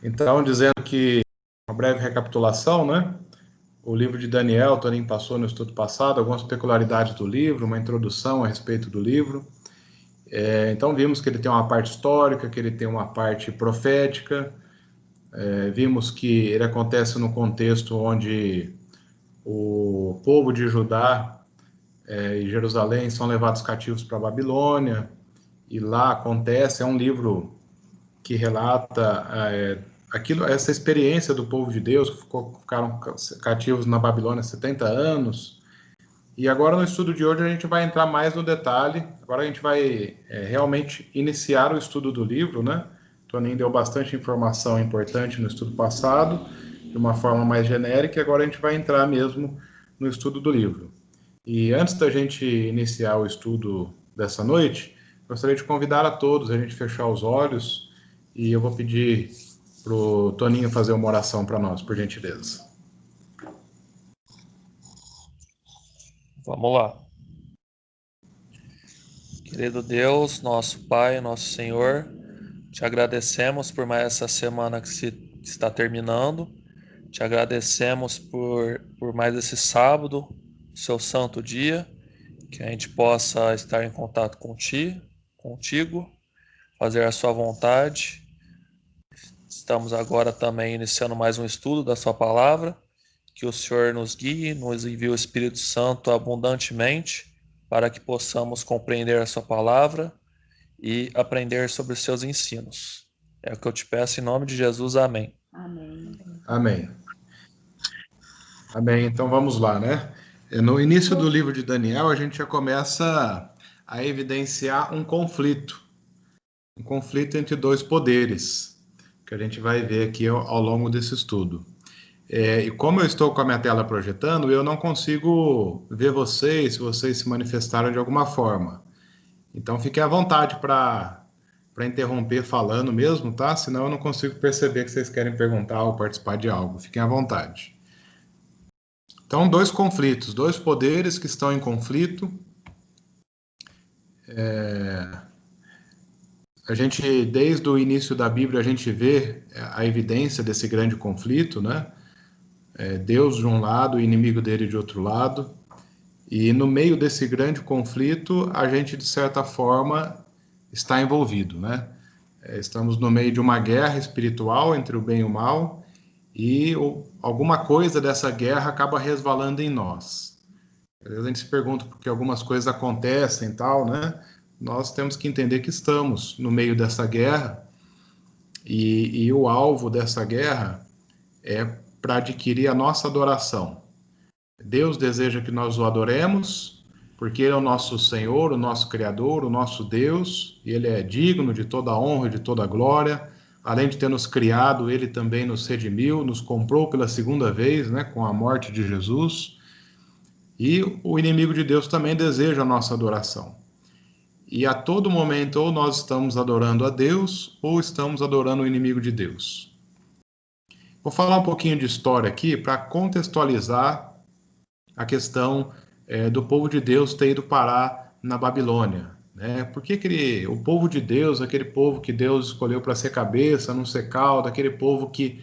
Então, dizendo que, uma breve recapitulação, né? O livro de Daniel, o Toninho passou no estudo passado, algumas peculiaridades do livro, uma introdução a respeito do livro. Então, vimos que ele tem uma parte histórica, que ele tem uma parte profética. Vimos que ele acontece no contexto onde o povo de Judá e Jerusalém são levados cativos para a Babilônia, e lá acontece, é um livro que relata essa experiência do povo de Deus, que ficaram cativos na Babilônia 70 anos. E agora no estudo de hoje a gente vai entrar mais no detalhe, agora a gente vai realmente iniciar o estudo do livro, né? Toninho deu bastante informação importante no estudo passado, de uma forma mais genérica, e agora a gente vai entrar mesmo no estudo do livro. E antes da gente iniciar o estudo dessa noite, gostaria de convidar a todos a gente fechar os olhos, e eu vou pedir para o Toninho fazer uma oração para nós, por gentileza. Vamos lá. Querido Deus, nosso Pai, nosso Senhor, te agradecemos por mais essa semana que se está terminando. Te agradecemos por mais esse sábado, seu santo dia, que a gente possa estar em contato contigo, fazer a sua vontade. Estamos agora também iniciando mais um estudo da sua palavra. Que o Senhor nos guie, nos envie o Espírito Santo abundantemente, para que possamos compreender a sua palavra e aprender sobre os seus ensinos. É o que eu te peço em nome de Jesus. Amém. Amém. Amém. Amém. Então vamos lá, né? No início do livro de Daniel, a gente já começa a evidenciar um conflito entre dois poderes, que a gente vai ver aqui ao longo desse estudo. E como eu estou com a minha tela projetando, eu não consigo ver vocês, se vocês se manifestaram de alguma forma. Então fiquem à vontade para interromper falando mesmo, tá? Senão eu não consigo perceber que vocês querem perguntar ou participar de algo. Fiquem à vontade. Então, dois conflitos, dois poderes que estão em conflito. A gente, desde o início da Bíblia, a gente vê a evidência desse grande conflito, né? Deus de um lado e inimigo dele de outro lado. E no meio desse grande conflito, a gente, de certa forma, está envolvido, né? Estamos no meio de uma guerra espiritual entre o bem e o mal, e alguma coisa dessa guerra acaba resvalando em nós. Às vezes a gente se pergunta por que algumas coisas acontecem e tal, né? Nós temos que entender que estamos no meio dessa guerra, e o alvo dessa guerra é para adquirir a nossa adoração. Deus deseja que nós o adoremos, porque Ele é o nosso Senhor, o nosso Criador, o nosso Deus, e Ele é digno de toda a honra e de toda a glória. Além de ter nos criado, Ele também nos redimiu, nos comprou pela segunda vez, né, com a morte de Jesus. E o inimigo de Deus também deseja a nossa adoração. E a todo momento, ou nós estamos adorando a Deus, ou estamos adorando o inimigo de Deus. Vou falar um pouquinho de história aqui para contextualizar a questão do povo de Deus ter ido parar na Babilônia. Né? Por que o povo de Deus, aquele povo que Deus escolheu para ser cabeça, não ser cauda, aquele povo que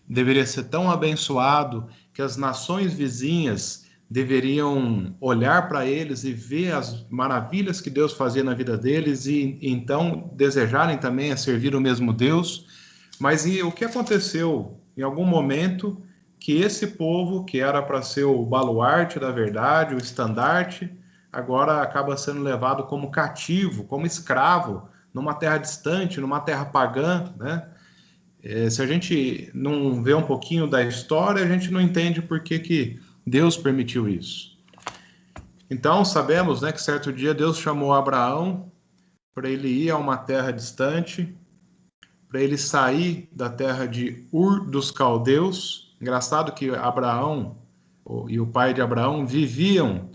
deveria ser tão abençoado, que as nações vizinhas deveriam olhar para eles e ver as maravilhas que Deus fazia na vida deles e então desejarem também a servir o mesmo Deus. Mas e o que aconteceu em algum momento que esse povo, que era para ser o baluarte da verdade, o estandarte, agora acaba sendo levado como cativo, como escravo, numa terra distante, numa terra pagã, né? Se a gente não vê um pouquinho da história, a gente não entende por que Deus permitiu isso. Então, sabemos, né, que certo dia Deus chamou Abraão para ele ir a uma terra distante, para ele sair da terra de Ur dos Caldeus. Engraçado que Abraão e o pai de Abraão viviam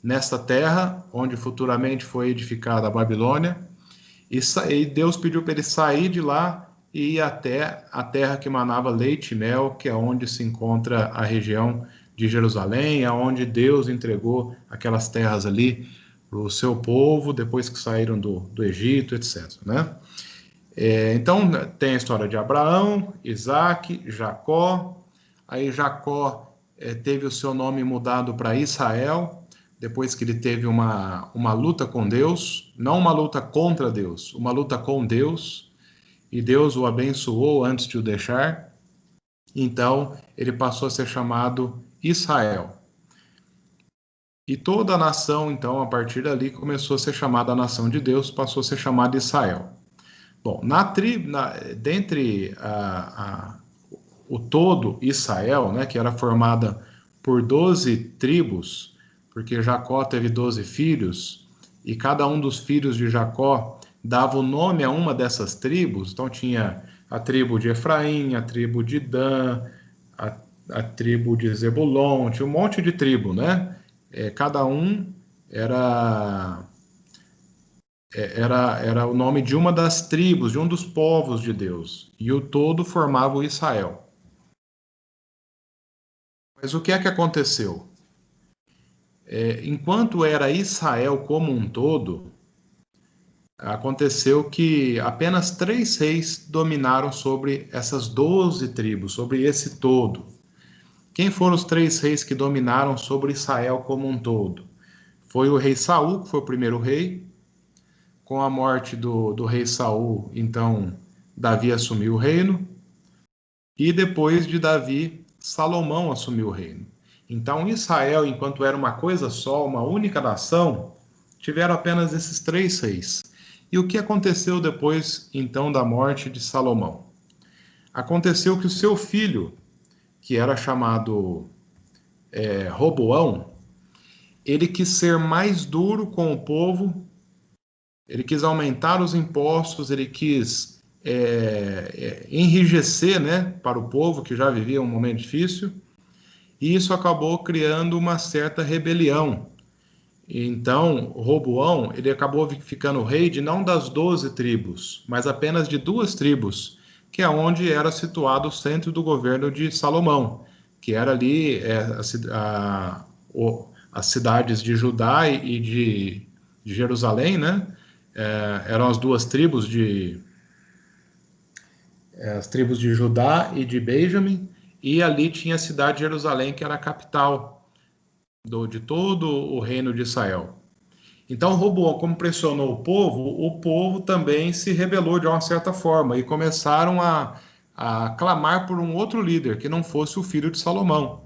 nessa terra, onde futuramente foi edificada a Babilônia, e Deus pediu para ele sair de lá e ir até a terra que manava leite e mel, que é onde se encontra a região de Jerusalém, aonde Deus entregou aquelas terras ali para o seu povo, depois que saíram do Egito, etc. Né? Então, tem a história de Abraão, Isaac, Jacó. Aí Jacó teve o seu nome mudado para Israel, depois que ele teve uma luta com Deus, não uma luta contra Deus, uma luta com Deus, e Deus o abençoou antes de o deixar. Então, ele passou a ser chamado Israel. E toda a nação, então, a partir dali, começou a ser chamada a nação de Deus, passou a ser chamada Israel. Bom, dentre o todo Israel, né, que era formada por 12 tribos, porque Jacó teve 12 filhos, e cada um dos filhos de Jacó dava o nome a uma dessas tribos. Então tinha a tribo de Efraim, a tribo de Dan, a tribo de Zebulon, tinha um monte de tribo, né? Cada um era o nome de uma das tribos, de um dos povos de Deus, e o todo formava o Israel. Mas o que é que aconteceu? Enquanto era Israel como um todo, aconteceu que apenas 3 reis dominaram sobre essas 12 tribos, sobre esse todo. Quem foram os 3 reis que dominaram sobre Israel como um todo? Foi o rei Saul, que foi o primeiro rei. Com a morte do rei Saul, então, Davi assumiu o reino. E depois de Davi, Salomão assumiu o reino. Então, Israel, enquanto era uma coisa só, uma única nação, tiveram apenas esses 3 reis. E o que aconteceu depois, então, da morte de Salomão? Aconteceu que o seu filho, que era chamado Roboão, ele quis ser mais duro com o povo, ele quis aumentar os impostos, ele quis enrijecer, né, para o povo que já vivia um momento difícil, e isso acabou criando uma certa rebelião. Então, Roboão, ele acabou ficando rei de não das 12 tribos, mas apenas de 2 tribos, que é onde era situado o centro do governo de Salomão, que era ali as cidades de Judá e de Jerusalém, né? Eram as 2 tribos as tribos de Judá e de Benjamim, e ali tinha a cidade de Jerusalém, que era a capital de todo o reino de Israel. Então, Roboão, como pressionou o povo também se rebelou de uma certa forma e começaram a clamar por um outro líder, que não fosse o filho de Salomão.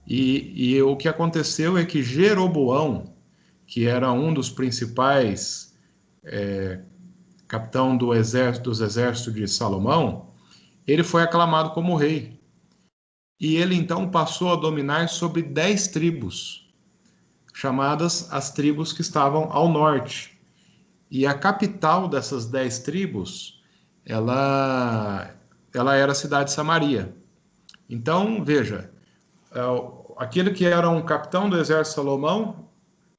E o que aconteceu é que Jeroboão, que era um dos principais capitão dos exércitos de Salomão, ele foi aclamado como rei. E ele então passou a dominar sobre 10 tribos, chamadas as tribos que estavam ao norte. E a capital dessas 10 tribos, ela era a cidade de Samaria. Então, veja, aquele que era um capitão do exército de Salomão,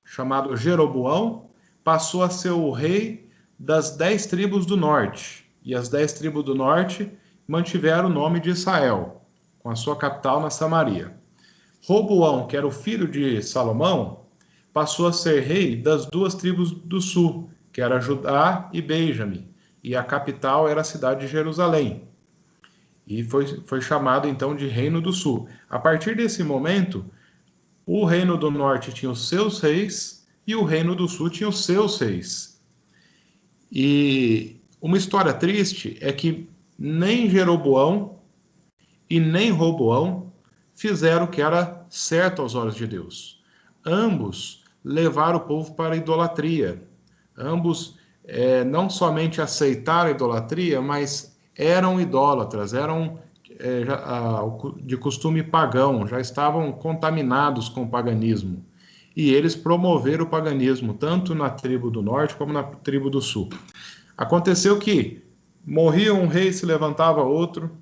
chamado Jeroboão, passou a ser o rei das 10 tribos do norte. E as 10 tribos do norte mantiveram o nome de Israel, com a sua capital na Samaria. Roboão, que era o filho de Salomão, passou a ser rei das 2 tribos do sul, que era Judá e Benjamim, e a capital era a cidade de Jerusalém. E foi chamado então de Reino do Sul. A partir desse momento, o Reino do Norte tinha os seus reis e o Reino do Sul tinha os seus reis. E uma história triste é que nem Jeroboão e nem Roboão fizeram o que era certo aos olhos de Deus. Ambos levaram o povo para a idolatria. Ambos não somente aceitaram a idolatria, mas eram idólatras, eram de costume pagão, já estavam contaminados com o paganismo. E eles promoveram o paganismo, tanto na tribo do norte como na tribo do sul. Aconteceu que morria um rei, se levantava outro,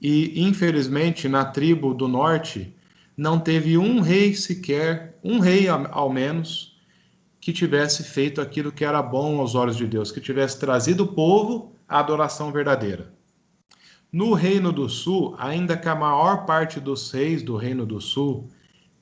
e infelizmente na tribo do norte não teve um rei sequer, um rei ao menos, que tivesse feito aquilo que era bom aos olhos de Deus, que tivesse trazido o povo à adoração verdadeira. No Reino do Sul, ainda que a maior parte dos reis do Reino do Sul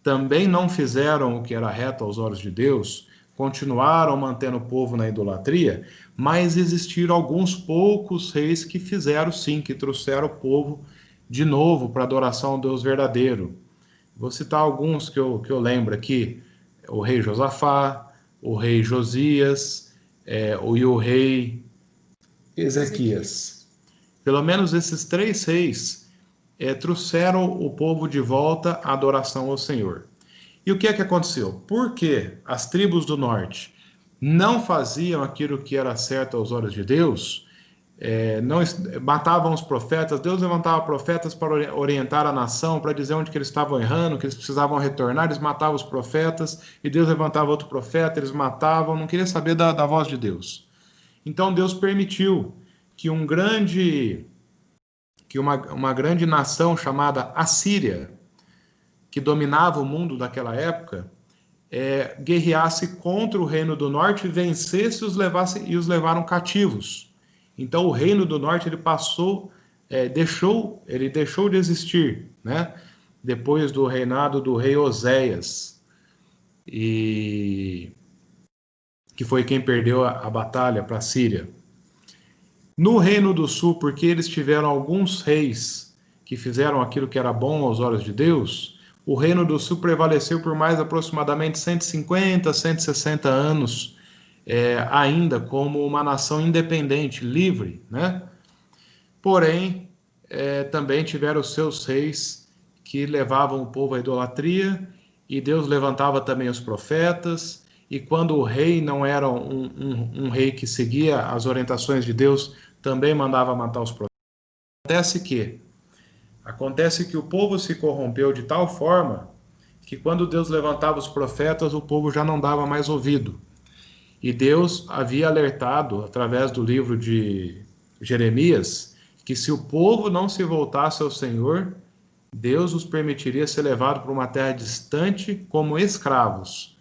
também não fizeram o que era reto aos olhos de Deus, continuaram mantendo o povo na idolatria, mas existiram alguns poucos reis que fizeram sim, que trouxeram o povo de novo para a adoração ao Deus verdadeiro. Vou citar alguns que eu lembro aqui: o rei Josafá, o rei Josias, e o rei Ezequias. Pelo menos esses 3 reis trouxeram o povo de volta à adoração ao Senhor. E o que é que aconteceu? Porque as tribos do norte não faziam aquilo que era certo aos olhos de Deus, não matavam os profetas, Deus levantava profetas para orientar a nação, para dizer onde que eles estavam errando, que eles precisavam retornar, eles matavam os profetas, e Deus levantava outro profeta, eles matavam, não queria saber da voz de Deus. Então Deus permitiu que uma grande nação chamada Assíria, que dominava o mundo daquela época, guerreasse contra o reino do norte, vencesse e os levaram cativos. Então o reino do norte ele deixou de existir, né? Depois do reinado do rei Oséias, que foi quem perdeu a batalha para a Síria. No reino do sul, porque eles tiveram alguns reis que fizeram aquilo que era bom aos olhos de Deus, o reino do sul prevaleceu por mais aproximadamente 150, 160 anos, ainda como uma nação independente, livre, né? Porém, também tiveram os seus reis que levavam o povo à idolatria, e Deus levantava também os profetas, e quando o rei não era um rei que seguia as orientações de Deus, também mandava matar os profetas. Acontece que o povo se corrompeu de tal forma que quando Deus levantava os profetas, o povo já não dava mais ouvido. E Deus havia alertado, através do livro de Jeremias, que se o povo não se voltasse ao Senhor, Deus os permitiria ser levado para uma terra distante como escravos.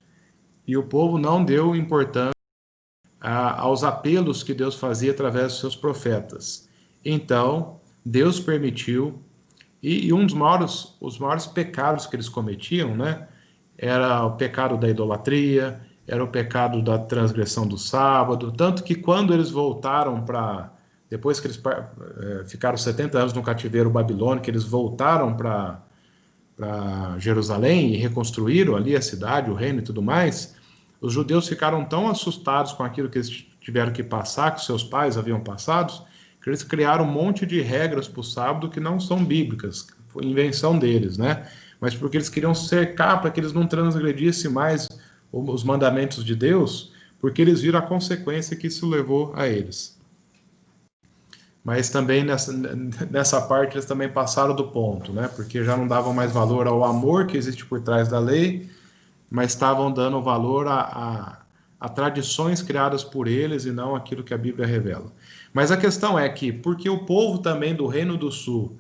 E o povo não deu importância aos apelos que Deus fazia através dos seus profetas. Então, Deus permitiu, e um os maiores pecados que eles cometiam, né, era o pecado da idolatria, era o pecado da transgressão do sábado, tanto que quando eles voltaram depois que eles ficaram 70 anos no cativeiro babilônico, que eles voltaram para Jerusalém e reconstruíram ali a cidade, o reino e tudo mais, os judeus ficaram tão assustados com aquilo que eles tiveram que passar, que seus pais haviam passado, que eles criaram um monte de regras para o sábado que não são bíblicas, foi invenção deles, né? Mas porque eles queriam cercar para que eles não transgredissem mais os mandamentos de Deus, porque eles viram a consequência que isso levou a eles. Mas também nessa parte eles também passaram do ponto, né? Porque já não davam mais valor ao amor que existe por trás da lei, mas estavam dando valor a tradições criadas por eles e não aquilo que a Bíblia revela. Mas a questão é que, porque o povo também do Reino do Sul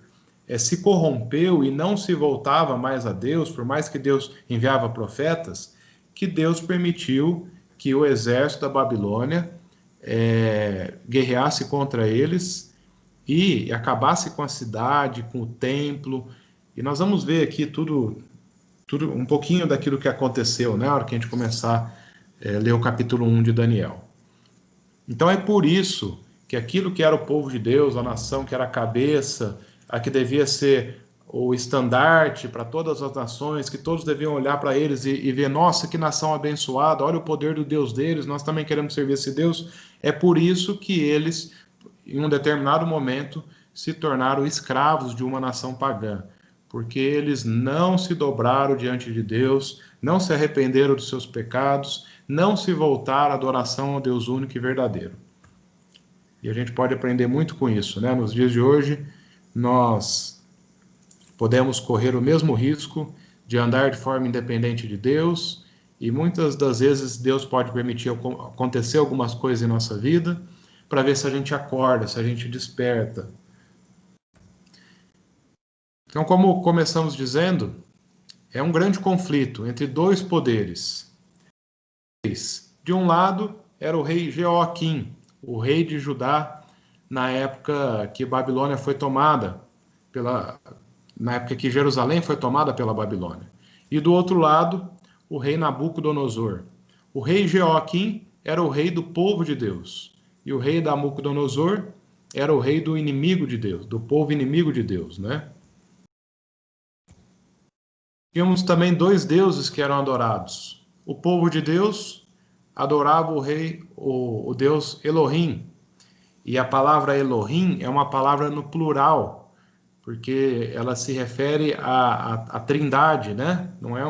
se corrompeu e não se voltava mais a Deus, por mais que Deus enviava profetas, que Deus permitiu que o exército da Babilônia guerreasse contra eles e acabasse com a cidade, com o templo. E nós vamos ver aqui tudo um pouquinho daquilo que aconteceu, né, na hora que a gente começar a ler o capítulo 1 de Daniel. Então é por isso que aquilo que era o povo de Deus, a nação que era a cabeça, a que devia ser o estandarte para todas as nações, que todos deviam olhar para eles e ver, nossa, que nação abençoada, olha o poder do Deus deles, nós também queremos servir esse Deus. É por isso que eles, em um determinado momento, se tornaram escravos de uma nação pagã, porque eles não se dobraram diante de Deus, não se arrependeram dos seus pecados, não se voltaram à adoração ao Deus único e verdadeiro. E a gente pode aprender muito com isso, né? Nos dias de hoje, nós podemos correr o mesmo risco de andar de forma independente de Deus, e muitas das vezes Deus pode permitir acontecer algumas coisas em nossa vida, para ver se a gente acorda, se a gente desperta. Então, como começamos dizendo, é um grande conflito entre dois poderes. De um lado, era o rei Jeoaquim, o rei de Judá, na época que Babilônia foi tomada, na época que Jerusalém foi tomada pela Babilônia. E do outro lado, o rei Nabucodonosor, O rei Jeoaquim era o rei do povo de Deus. E o rei Nabucodonosor era o rei do inimigo de Deus, do povo inimigo de Deus, né? Tínhamos também dois deuses que eram adorados. O povo de Deus adorava o rei, o deus Elohim. E a palavra Elohim é uma palavra no plural, porque ela se refere à Trindade, né? Não é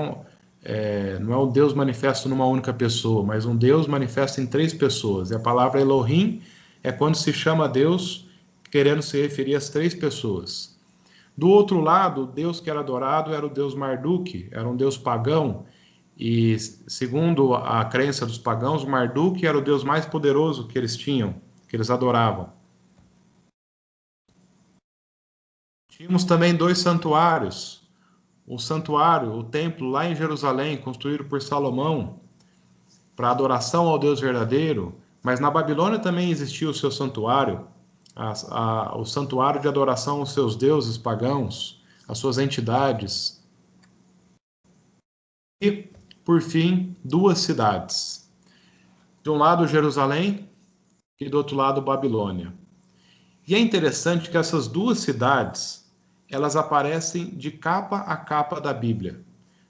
um Deus manifesto numa única pessoa, mas um Deus manifesto em três pessoas. E a palavra Elohim é quando se chama Deus querendo se referir às três pessoas. Do outro lado, o Deus que era adorado era o Deus Marduk, era um Deus pagão, e segundo a crença dos pagãos, Marduk era o Deus mais poderoso que eles tinham, que eles adoravam. Tínhamos também dois santuários. O santuário, o templo lá em Jerusalém, construído por Salomão, para adoração ao Deus verdadeiro, mas na Babilônia também existia o seu santuário, o santuário de adoração aos seus deuses pagãos, às suas entidades. E, por fim, duas cidades. De um lado, Jerusalém, e do outro lado, Babilônia. E é interessante que essas duas cidades, elas aparecem de capa a capa da Bíblia.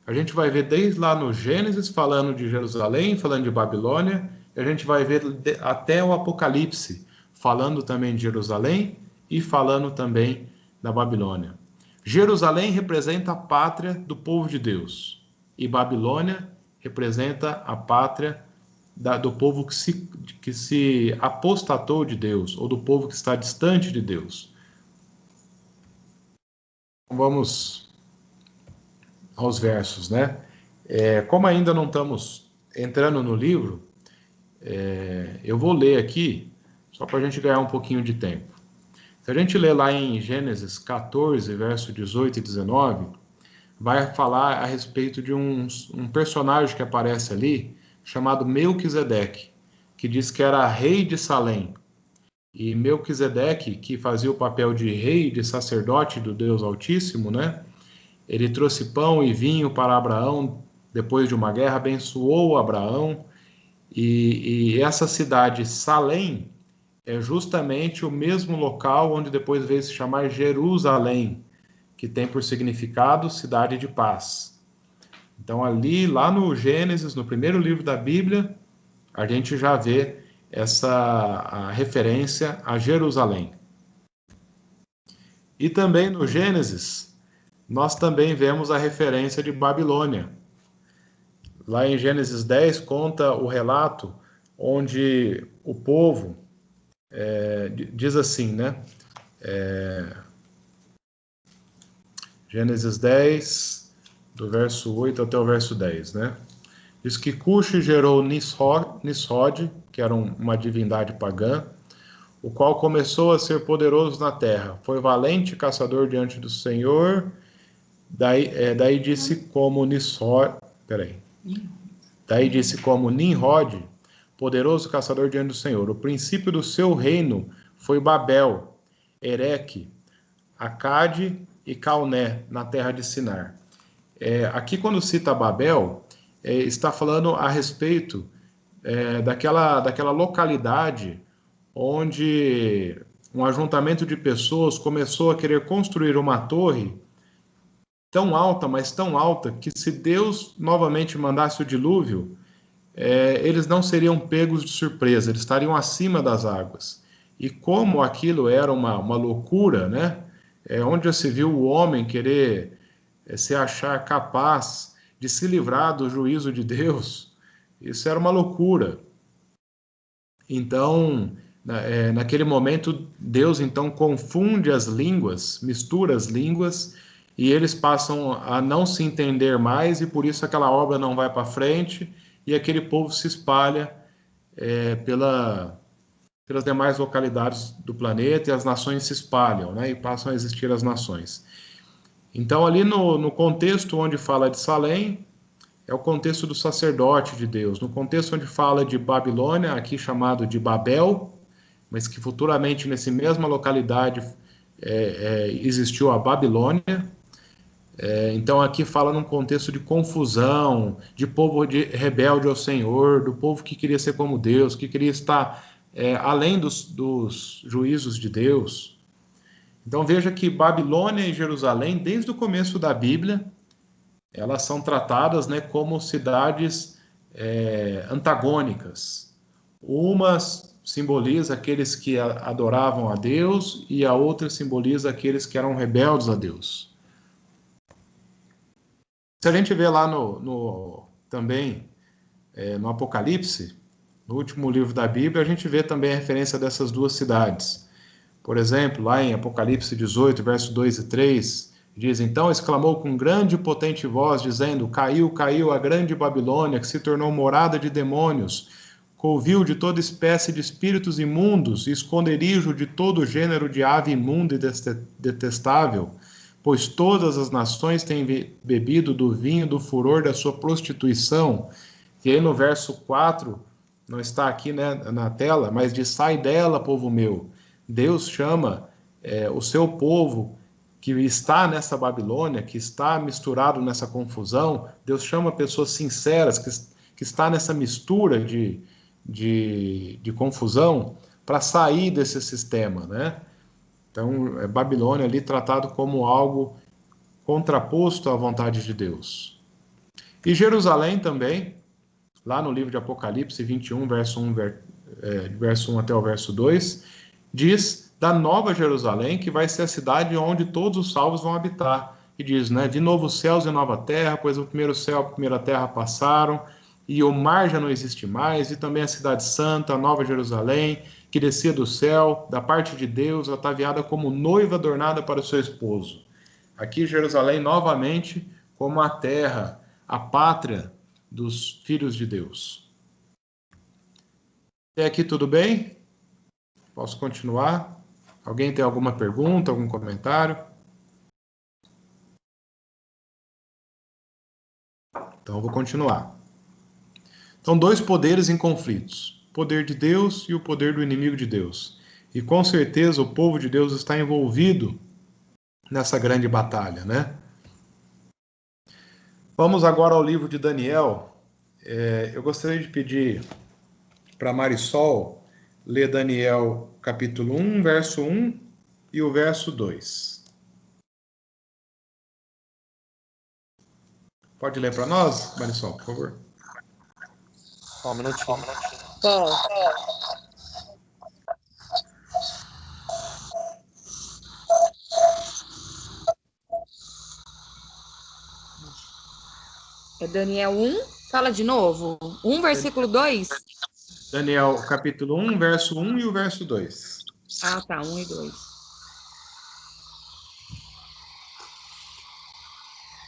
A gente vai ver desde lá no Gênesis, falando de Jerusalém, falando de Babilônia, e a gente vai ver até o Apocalipse, falando também de Jerusalém e falando também da Babilônia. Jerusalém representa a pátria do povo de Deus e Babilônia representa a pátria do povo que se apostatou de Deus, ou do povo que está distante de Deus. Vamos aos versos, né? Como ainda não estamos entrando no livro, eu vou ler aqui, só para a gente ganhar um pouquinho de tempo. Se a gente ler lá em Gênesis 14, verso 18 e 19, vai falar a respeito de um personagem que aparece ali, chamado Melquisedeque, que diz que era rei de Salém. E Melquisedeque, que fazia o papel de rei, de sacerdote do Deus Altíssimo, né? Ele trouxe pão e vinho para Abraão depois de uma guerra, abençoou Abraão. E essa cidade, Salém, é justamente o mesmo local onde depois veio se chamar Jerusalém, que tem por significado cidade de paz. Então ali, lá no Gênesis, no primeiro livro da Bíblia, a gente já vê a referência a Jerusalém. E também no Gênesis, nós também vemos a referência de Babilônia. Lá em Gênesis 10 conta o relato onde o povo diz assim, né? Gênesis 10, do verso 8 até o verso 10, né? Diz que Cuxi gerou Nisrod, que era uma divindade pagã, o qual começou a ser poderoso na terra. Foi valente caçador diante do Senhor. Daí disse como Nisrod, Daí disse como Nimrod, poderoso caçador diante do Senhor. O princípio do seu reino foi Babel, Ereque, Acade e Calné, na terra de Sinar. Aqui quando cita Babel, está falando a respeito daquela localidade onde um ajuntamento de pessoas começou a querer construir uma torre tão alta, mas tão alta, que se Deus novamente mandasse o dilúvio, eles não seriam pegos de surpresa, eles estariam acima das águas. E como aquilo era uma loucura, né? Onde já se viu o homem querer se achar capaz de se livrar do juízo de Deus, isso era uma loucura. Então, naquele momento, Deus então confunde as línguas, mistura as línguas, e eles passam a não se entender mais, e por isso aquela obra não vai para frente, e aquele povo se espalha pelas demais localidades do planeta, e as nações se espalham, né, e passam a existir as nações. Então, ali no contexto onde fala de Salém, é o contexto do sacerdote de Deus. No contexto onde fala de Babilônia, aqui chamado de Babel, mas que futuramente nessa mesma localidade existiu a Babilônia. Então aqui fala num contexto de confusão, de povo rebelde ao Senhor, do povo que queria ser como Deus, que queria estar além dos juízos de Deus. Então veja que Babilônia e Jerusalém, desde o começo da Bíblia, elas são tratadas, né, como cidades antagônicas. Uma simboliza aqueles que adoravam a Deus e a outra simboliza aqueles que eram rebeldes a Deus. Se a gente vê lá também no Apocalipse, no último livro da Bíblia, a gente vê também a referência dessas duas cidades. Por exemplo, lá em Apocalipse 18, versos 2 e 3, diz: Então exclamou com grande e potente voz, dizendo: Caiu, caiu a grande Babilônia, que se tornou morada de demônios, covil de toda espécie de espíritos imundos, e esconderijo de todo gênero de ave imunda e detestável, pois todas as nações têm bebido do vinho do furor da sua prostituição. E aí no verso 4, não está aqui, né, na tela, mas diz: Sai dela, povo meu. Deus chama o seu povo que está nessa Babilônia, que está misturado nessa confusão. Deus chama pessoas sinceras, que está nessa mistura de confusão, para sair desse sistema, né? Então, Babilônia ali tratado como algo contraposto à vontade de Deus. E Jerusalém também, lá no livro de Apocalipse 21, verso 1 até o verso 2, diz da Nova Jerusalém, que vai ser a cidade onde todos os salvos vão habitar. E diz, né, de novos céus e nova terra, pois o primeiro céu e a primeira terra passaram, e o mar já não existe mais, e também a cidade santa, a Nova Jerusalém, que descia do céu, da parte de Deus, ataviada como noiva adornada para o seu esposo. Aqui Jerusalém novamente como a terra, a pátria dos filhos de Deus. Até aqui tudo bem? Posso continuar? Alguém tem alguma pergunta, algum comentário? Então eu vou continuar. Então, dois poderes em conflitos: o poder de Deus e o poder do inimigo de Deus. E com certeza o povo de Deus está envolvido nessa grande batalha, né? Vamos agora ao livro de Daniel. Eu gostaria de pedir para Marisol ler Daniel capítulo 1, verso 1 e o verso 2. Pode ler para nós, Marisol, por favor? Só um minutinho. Bom, é Daniel 1, fala de novo. 1, versículo 2? Daniel, capítulo 1, verso 1 e o verso 2. Ah, tá, 1 e 2.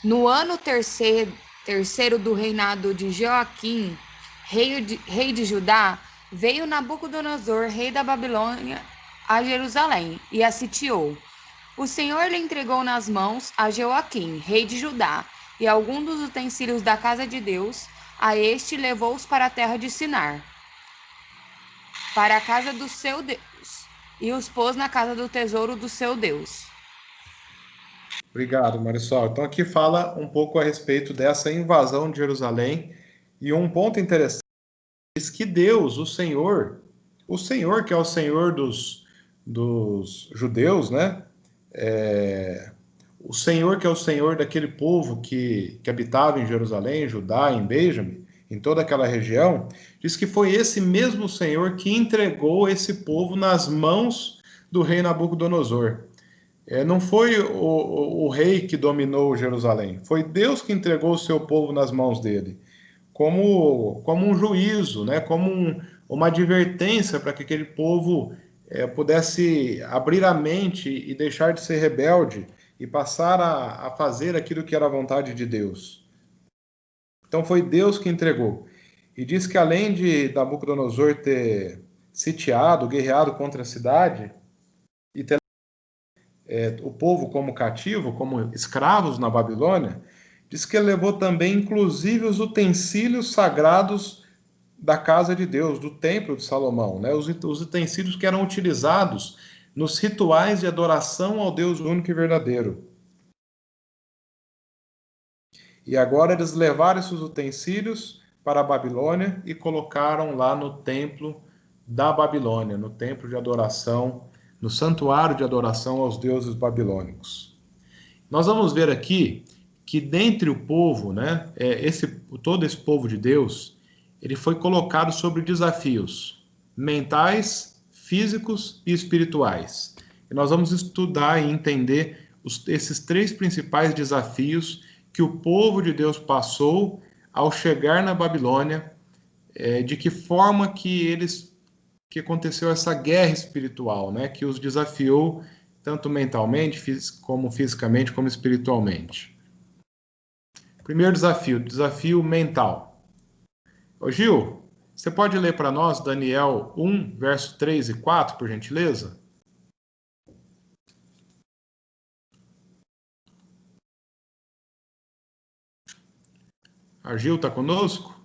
No ano terceiro do reinado de Joaquim, rei de Judá, veio Nabucodonosor, rei da Babilônia, a Jerusalém e a sitiou. O Senhor lhe entregou nas mãos a Joaquim, rei de Judá, e alguns dos utensílios da casa de Deus. A este levou-os para a terra de Sinar, para a casa do seu Deus, e os pôs na casa do tesouro do seu Deus. Obrigado, Marisol. Então aqui fala um pouco a respeito dessa invasão de Jerusalém, e um ponto interessante diz que Deus, o Senhor que é o Senhor dos judeus, né? O Senhor que é o Senhor daquele povo que habitava em Jerusalém, Judá, em Benjamim, em toda aquela região, diz que foi esse mesmo Senhor que entregou esse povo nas mãos do rei Nabucodonosor. Não foi o rei que dominou Jerusalém, foi Deus que entregou o seu povo nas mãos dele, como um juízo, né? Como uma advertência para que aquele povo pudesse abrir a mente e deixar de ser rebelde e passar a fazer aquilo que era a vontade de Deus. Então foi Deus que entregou. E diz que além de Nabucodonosor ter sitiado, guerreado contra a cidade, e ter o povo como cativo, como escravos na Babilônia, diz que ele levou também, inclusive, os utensílios sagrados da casa de Deus, do templo de Salomão, né? Os utensílios que eram utilizados nos rituais de adoração ao Deus único e verdadeiro. E agora eles levaram esses utensílios para a Babilônia e colocaram lá no templo da Babilônia, no templo de adoração, no santuário de adoração aos deuses babilônicos. Nós vamos ver aqui que dentre o povo, né, todo esse povo de Deus, ele foi colocado sobre desafios mentais, físicos e espirituais. E nós vamos estudar e entender esses três principais desafios que o povo de Deus passou ao chegar na Babilônia, de que forma que aconteceu essa guerra espiritual, né, que os desafiou tanto mentalmente, como fisicamente, como espiritualmente. Primeiro desafio mental. Ô Gil, você pode ler para nós Daniel 1, verso 3 e 4, por gentileza? A Gil está conosco?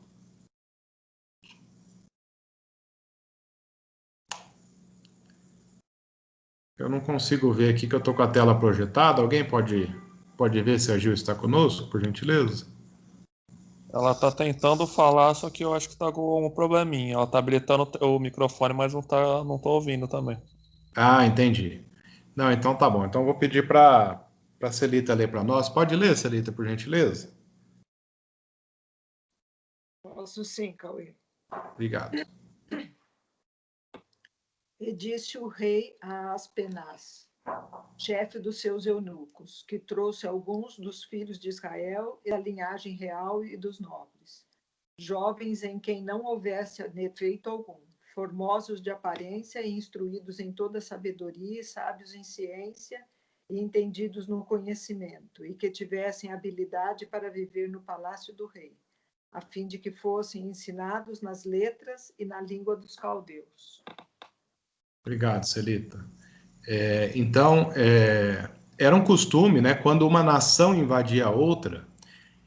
Eu não consigo ver aqui que eu estou com a tela projetada. Alguém pode ver se a Gil está conosco, por gentileza? Ela tá tentando falar, só que eu acho que tá com um probleminha. Ela tá habilitando o microfone, mas não tô ouvindo também. Ah, entendi. Não, então tá bom. Então eu vou pedir para a Celita ler para nós. Pode ler, Celita, por gentileza? Posso sim, Cauê. Obrigado. E disse o rei a Aspenaz, chefe dos seus eunucos, que trouxe alguns dos filhos de Israel e da linhagem real e dos nobres, jovens em quem não houvesse defeito algum, formosos de aparência e instruídos em toda sabedoria e sábios em ciência e entendidos no conhecimento, e que tivessem habilidade para viver no palácio do rei, a fim de que fossem ensinados nas letras e na língua dos caldeus. Obrigado, Celita. Então, era um costume, né? Quando uma nação invadia a outra,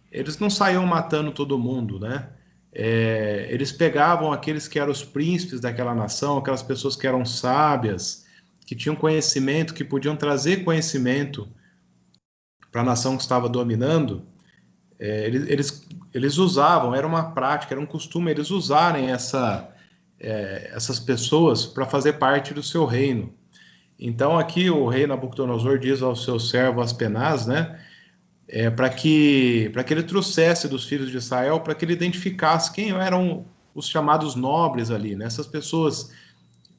eles não saíam matando todo mundo, né? Eles pegavam aqueles que eram os príncipes daquela nação, aquelas pessoas que eram sábias, que tinham conhecimento, que podiam trazer conhecimento para a nação que estava dominando. Eles usavam, era uma prática, era um costume eles usarem essas pessoas para fazer parte do seu reino. Então aqui o rei Nabucodonosor diz ao seu servo Aspenaz, né, para que ele trouxesse dos filhos de Israel, para que ele identificasse quem eram os chamados nobres ali, né? Essas pessoas,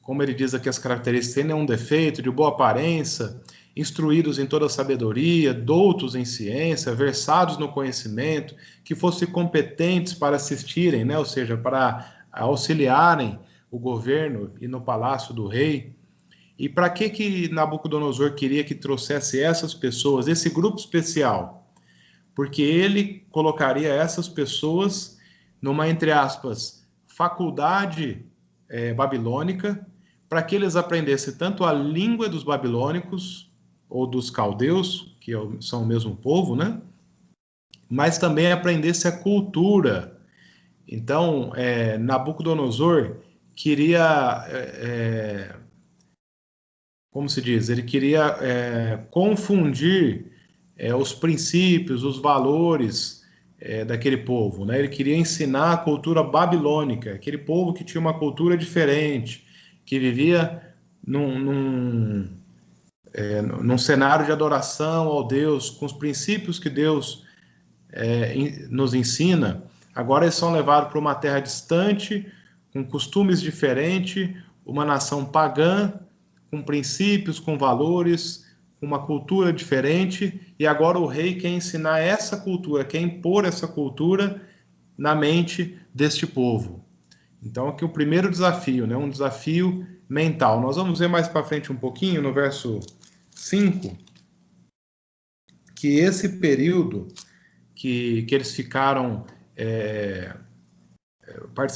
como ele diz aqui as características, sem nenhum defeito, de boa aparência, instruídos em toda sabedoria, doutos em ciência, versados no conhecimento, que fossem competentes para assistirem, né? Ou seja, para auxiliarem o governo e no palácio do rei. E para que Nabucodonosor queria que trouxesse essas pessoas, esse grupo especial? Porque ele colocaria essas pessoas numa, entre aspas, faculdade babilônica, para que eles aprendessem tanto a língua dos babilônicos, ou dos caldeus, que são o mesmo povo, né? Mas também aprendesse a cultura. Então, Nabucodonosor queria... como se diz, ele queria confundir os princípios, os valores daquele povo, né? Ele queria ensinar a cultura babilônica, aquele povo que tinha uma cultura diferente, que vivia num cenário de adoração ao Deus, com os princípios que Deus nos ensina. Agora eles são levados para uma terra distante, com costumes diferentes, uma nação pagã, com princípios, com valores, com uma cultura diferente, e agora o rei quer ensinar essa cultura, quer impor essa cultura na mente deste povo. Então aqui o primeiro desafio, né, um desafio mental. Nós vamos ver mais para frente um pouquinho, no verso 5, que esse período que eles ficaram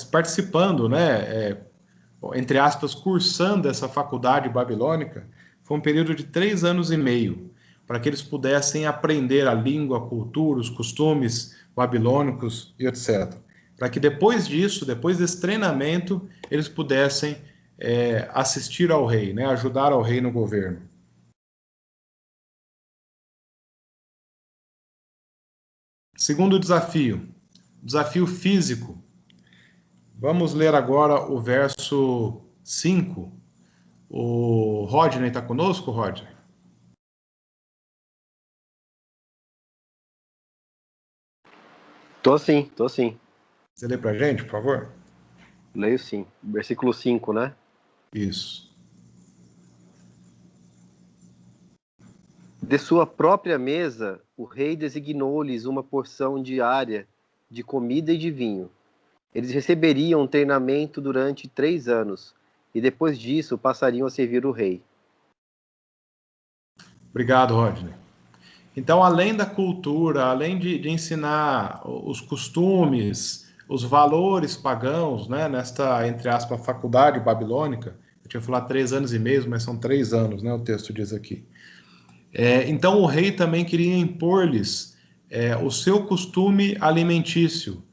participando, né, entre aspas, cursando essa faculdade babilônica, foi um período de 3 anos e meio, para que eles pudessem aprender a língua, a cultura, os costumes babilônicos e etc. Para que depois disso, depois desse treinamento, eles pudessem assistir ao rei, né, ajudar ao rei no governo. Segundo desafio físico. Vamos ler agora o verso 5. O Rodney está conosco, Rodney? Tô sim, tô sim. Você lê para a gente, por favor? Leio sim. Versículo 5, né? Isso. De sua própria mesa, o rei designou-lhes uma porção diária de comida e de vinho. Eles receberiam treinamento durante 3 anos, e depois disso passariam a servir o rei. Obrigado, Rodney. Então, além da cultura, além de ensinar os costumes, os valores pagãos, né, nesta, entre aspas, faculdade babilônica, eu tinha falado 3 anos e meio, mas são 3 anos, né, o texto diz aqui. Então, o rei também queria impor-lhes o seu costume alimentício.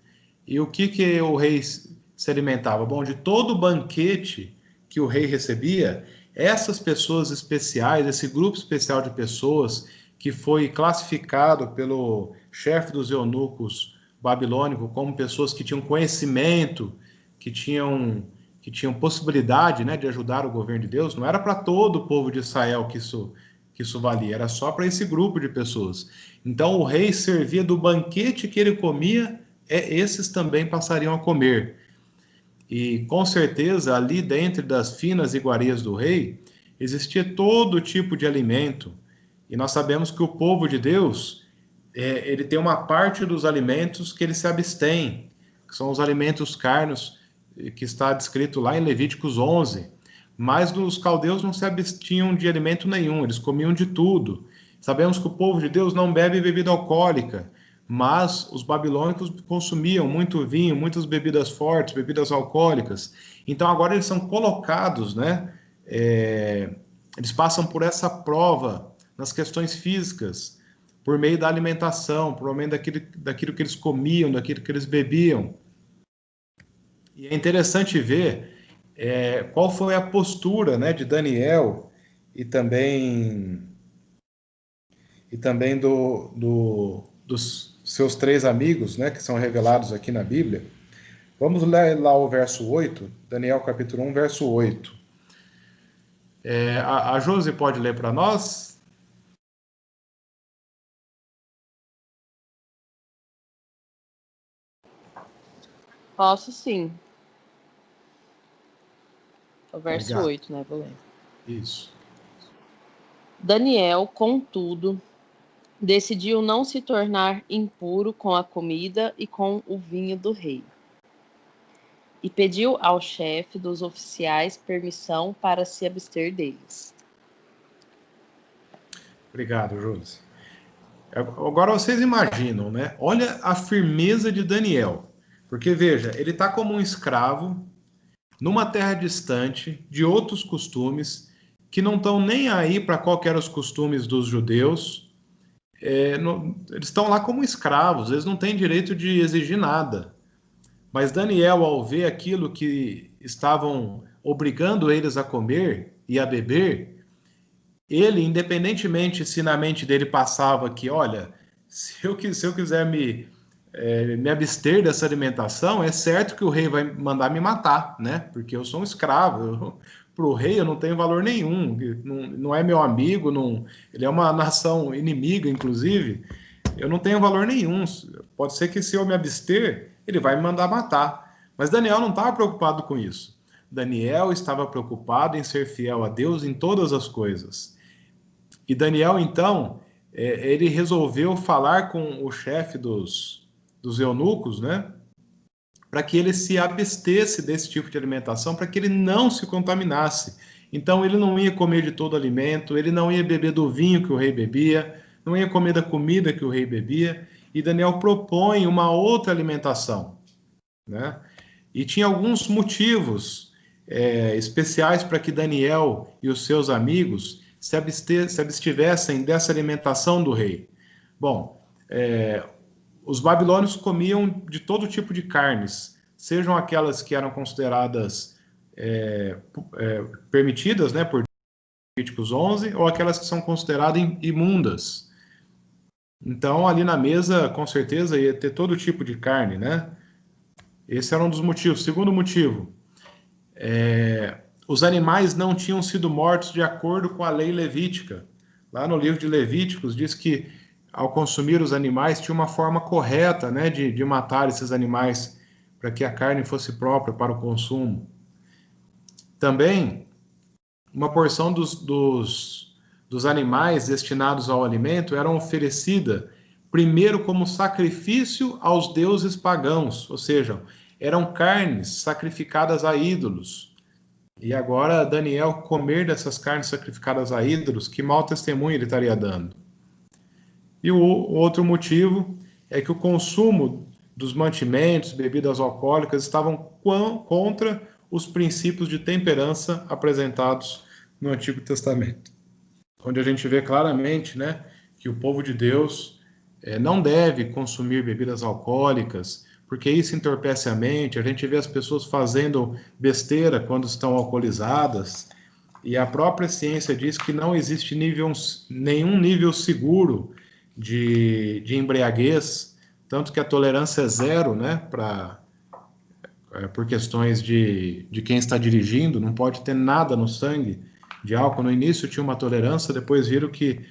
E o que o rei se alimentava? Bom, de todo banquete que o rei recebia, essas pessoas especiais, esse grupo especial de pessoas que foi classificado pelo chefe dos eunucos babilônico como pessoas que tinham conhecimento, que tinham possibilidade, né, de ajudar o governo de Deus, não era para todo o povo de Israel que isso valia, era só para esse grupo de pessoas. Então o rei servia do banquete que ele comia, esses também passariam a comer. E com certeza ali dentro das finas iguarias do rei existia todo tipo de alimento. E nós sabemos que o povo de Deus, ele tem uma parte dos alimentos que ele se abstém, que são os alimentos carnos, que está descrito lá em Levíticos 11. Mas os caldeus não se abstinham de alimento nenhum, eles comiam de tudo. Sabemos que o povo de Deus não bebe bebida alcoólica, mas os babilônicos consumiam muito vinho, muitas bebidas fortes, bebidas alcoólicas. Então agora eles são colocados, né? Eles passam por essa prova nas questões físicas, por meio da alimentação, por meio daquilo que eles comiam, daquilo que eles bebiam. E é interessante ver qual foi a postura, né, de Daniel e também dos seus 3 amigos, né, que são revelados aqui na Bíblia. Vamos ler lá o verso 8, Daniel capítulo 1, verso 8. A Josi pode ler para nós? Posso sim. O verso Obrigado. 8, né? Vou ler. Isso. Daniel, contudo, decidiu não se tornar impuro com a comida e com o vinho do rei. E pediu ao chefe dos oficiais permissão para se abster deles. Obrigado, Josi. Agora vocês imaginam, né? Olha a firmeza de Daniel. Porque, veja, ele está como um escravo numa terra distante, de outros costumes, que não estão nem aí para qual que eram os costumes dos judeus. Eles estão lá como escravos, eles não têm direito de exigir nada. Mas Daniel, ao ver aquilo que estavam obrigando eles a comer e a beber, ele, independentemente se na mente dele passava que, olha, se eu quiser me abster dessa alimentação, é certo que o rei vai mandar me matar, né? Porque eu sou um escravo. Para o rei eu não tenho valor nenhum, não é meu amigo, ele é uma nação inimiga, inclusive. Eu não tenho valor nenhum. Pode ser que se eu me abster, ele vai me mandar matar. Mas Daniel não estava preocupado com isso. Daniel estava preocupado em ser fiel a Deus em todas as coisas. E Daniel, então, ele resolveu falar com o chefe dos eunucos, né? Para que ele se abstesse desse tipo de alimentação, para que ele não se contaminasse. Então, ele não ia comer de todo alimento, ele não ia beber do vinho que o rei bebia, não ia comer da comida que o rei bebia. E Daniel propõe uma outra alimentação, né? E tinha alguns motivos especiais para que Daniel e os seus amigos se abstivessem dessa alimentação do rei. Bom, os babilônios comiam de todo tipo de carnes, sejam aquelas que eram consideradas permitidas, né, por Levíticos 11, ou aquelas que são consideradas imundas. Então, ali na mesa, com certeza, ia ter todo tipo de carne, né? Esse era um dos motivos. Segundo motivo, os animais não tinham sido mortos de acordo com a lei levítica. Lá no livro de Levíticos diz que ao consumir os animais tinha uma forma correta, né, de matar esses animais para que a carne fosse própria para o consumo. Também uma porção dos animais destinados ao alimento eram oferecida primeiro como sacrifício aos deuses pagãos, ou seja, eram carnes sacrificadas a ídolos. E agora Daniel comer dessas carnes sacrificadas a ídolos, que mau testemunho ele estaria dando? E o outro motivo é que o consumo dos mantimentos, bebidas alcoólicas, estavam contra os princípios de temperança apresentados no Antigo Testamento, onde a gente vê claramente, né, que o povo de Deus não deve consumir bebidas alcoólicas, porque isso entorpece a mente. A gente vê as pessoas fazendo besteira quando estão alcoolizadas, e a própria ciência diz que não existe nenhum nível seguro de embriaguez, tanto que a tolerância é zero, né, por questões de quem está dirigindo, não pode ter nada no sangue de álcool. No início tinha uma tolerância, depois viram que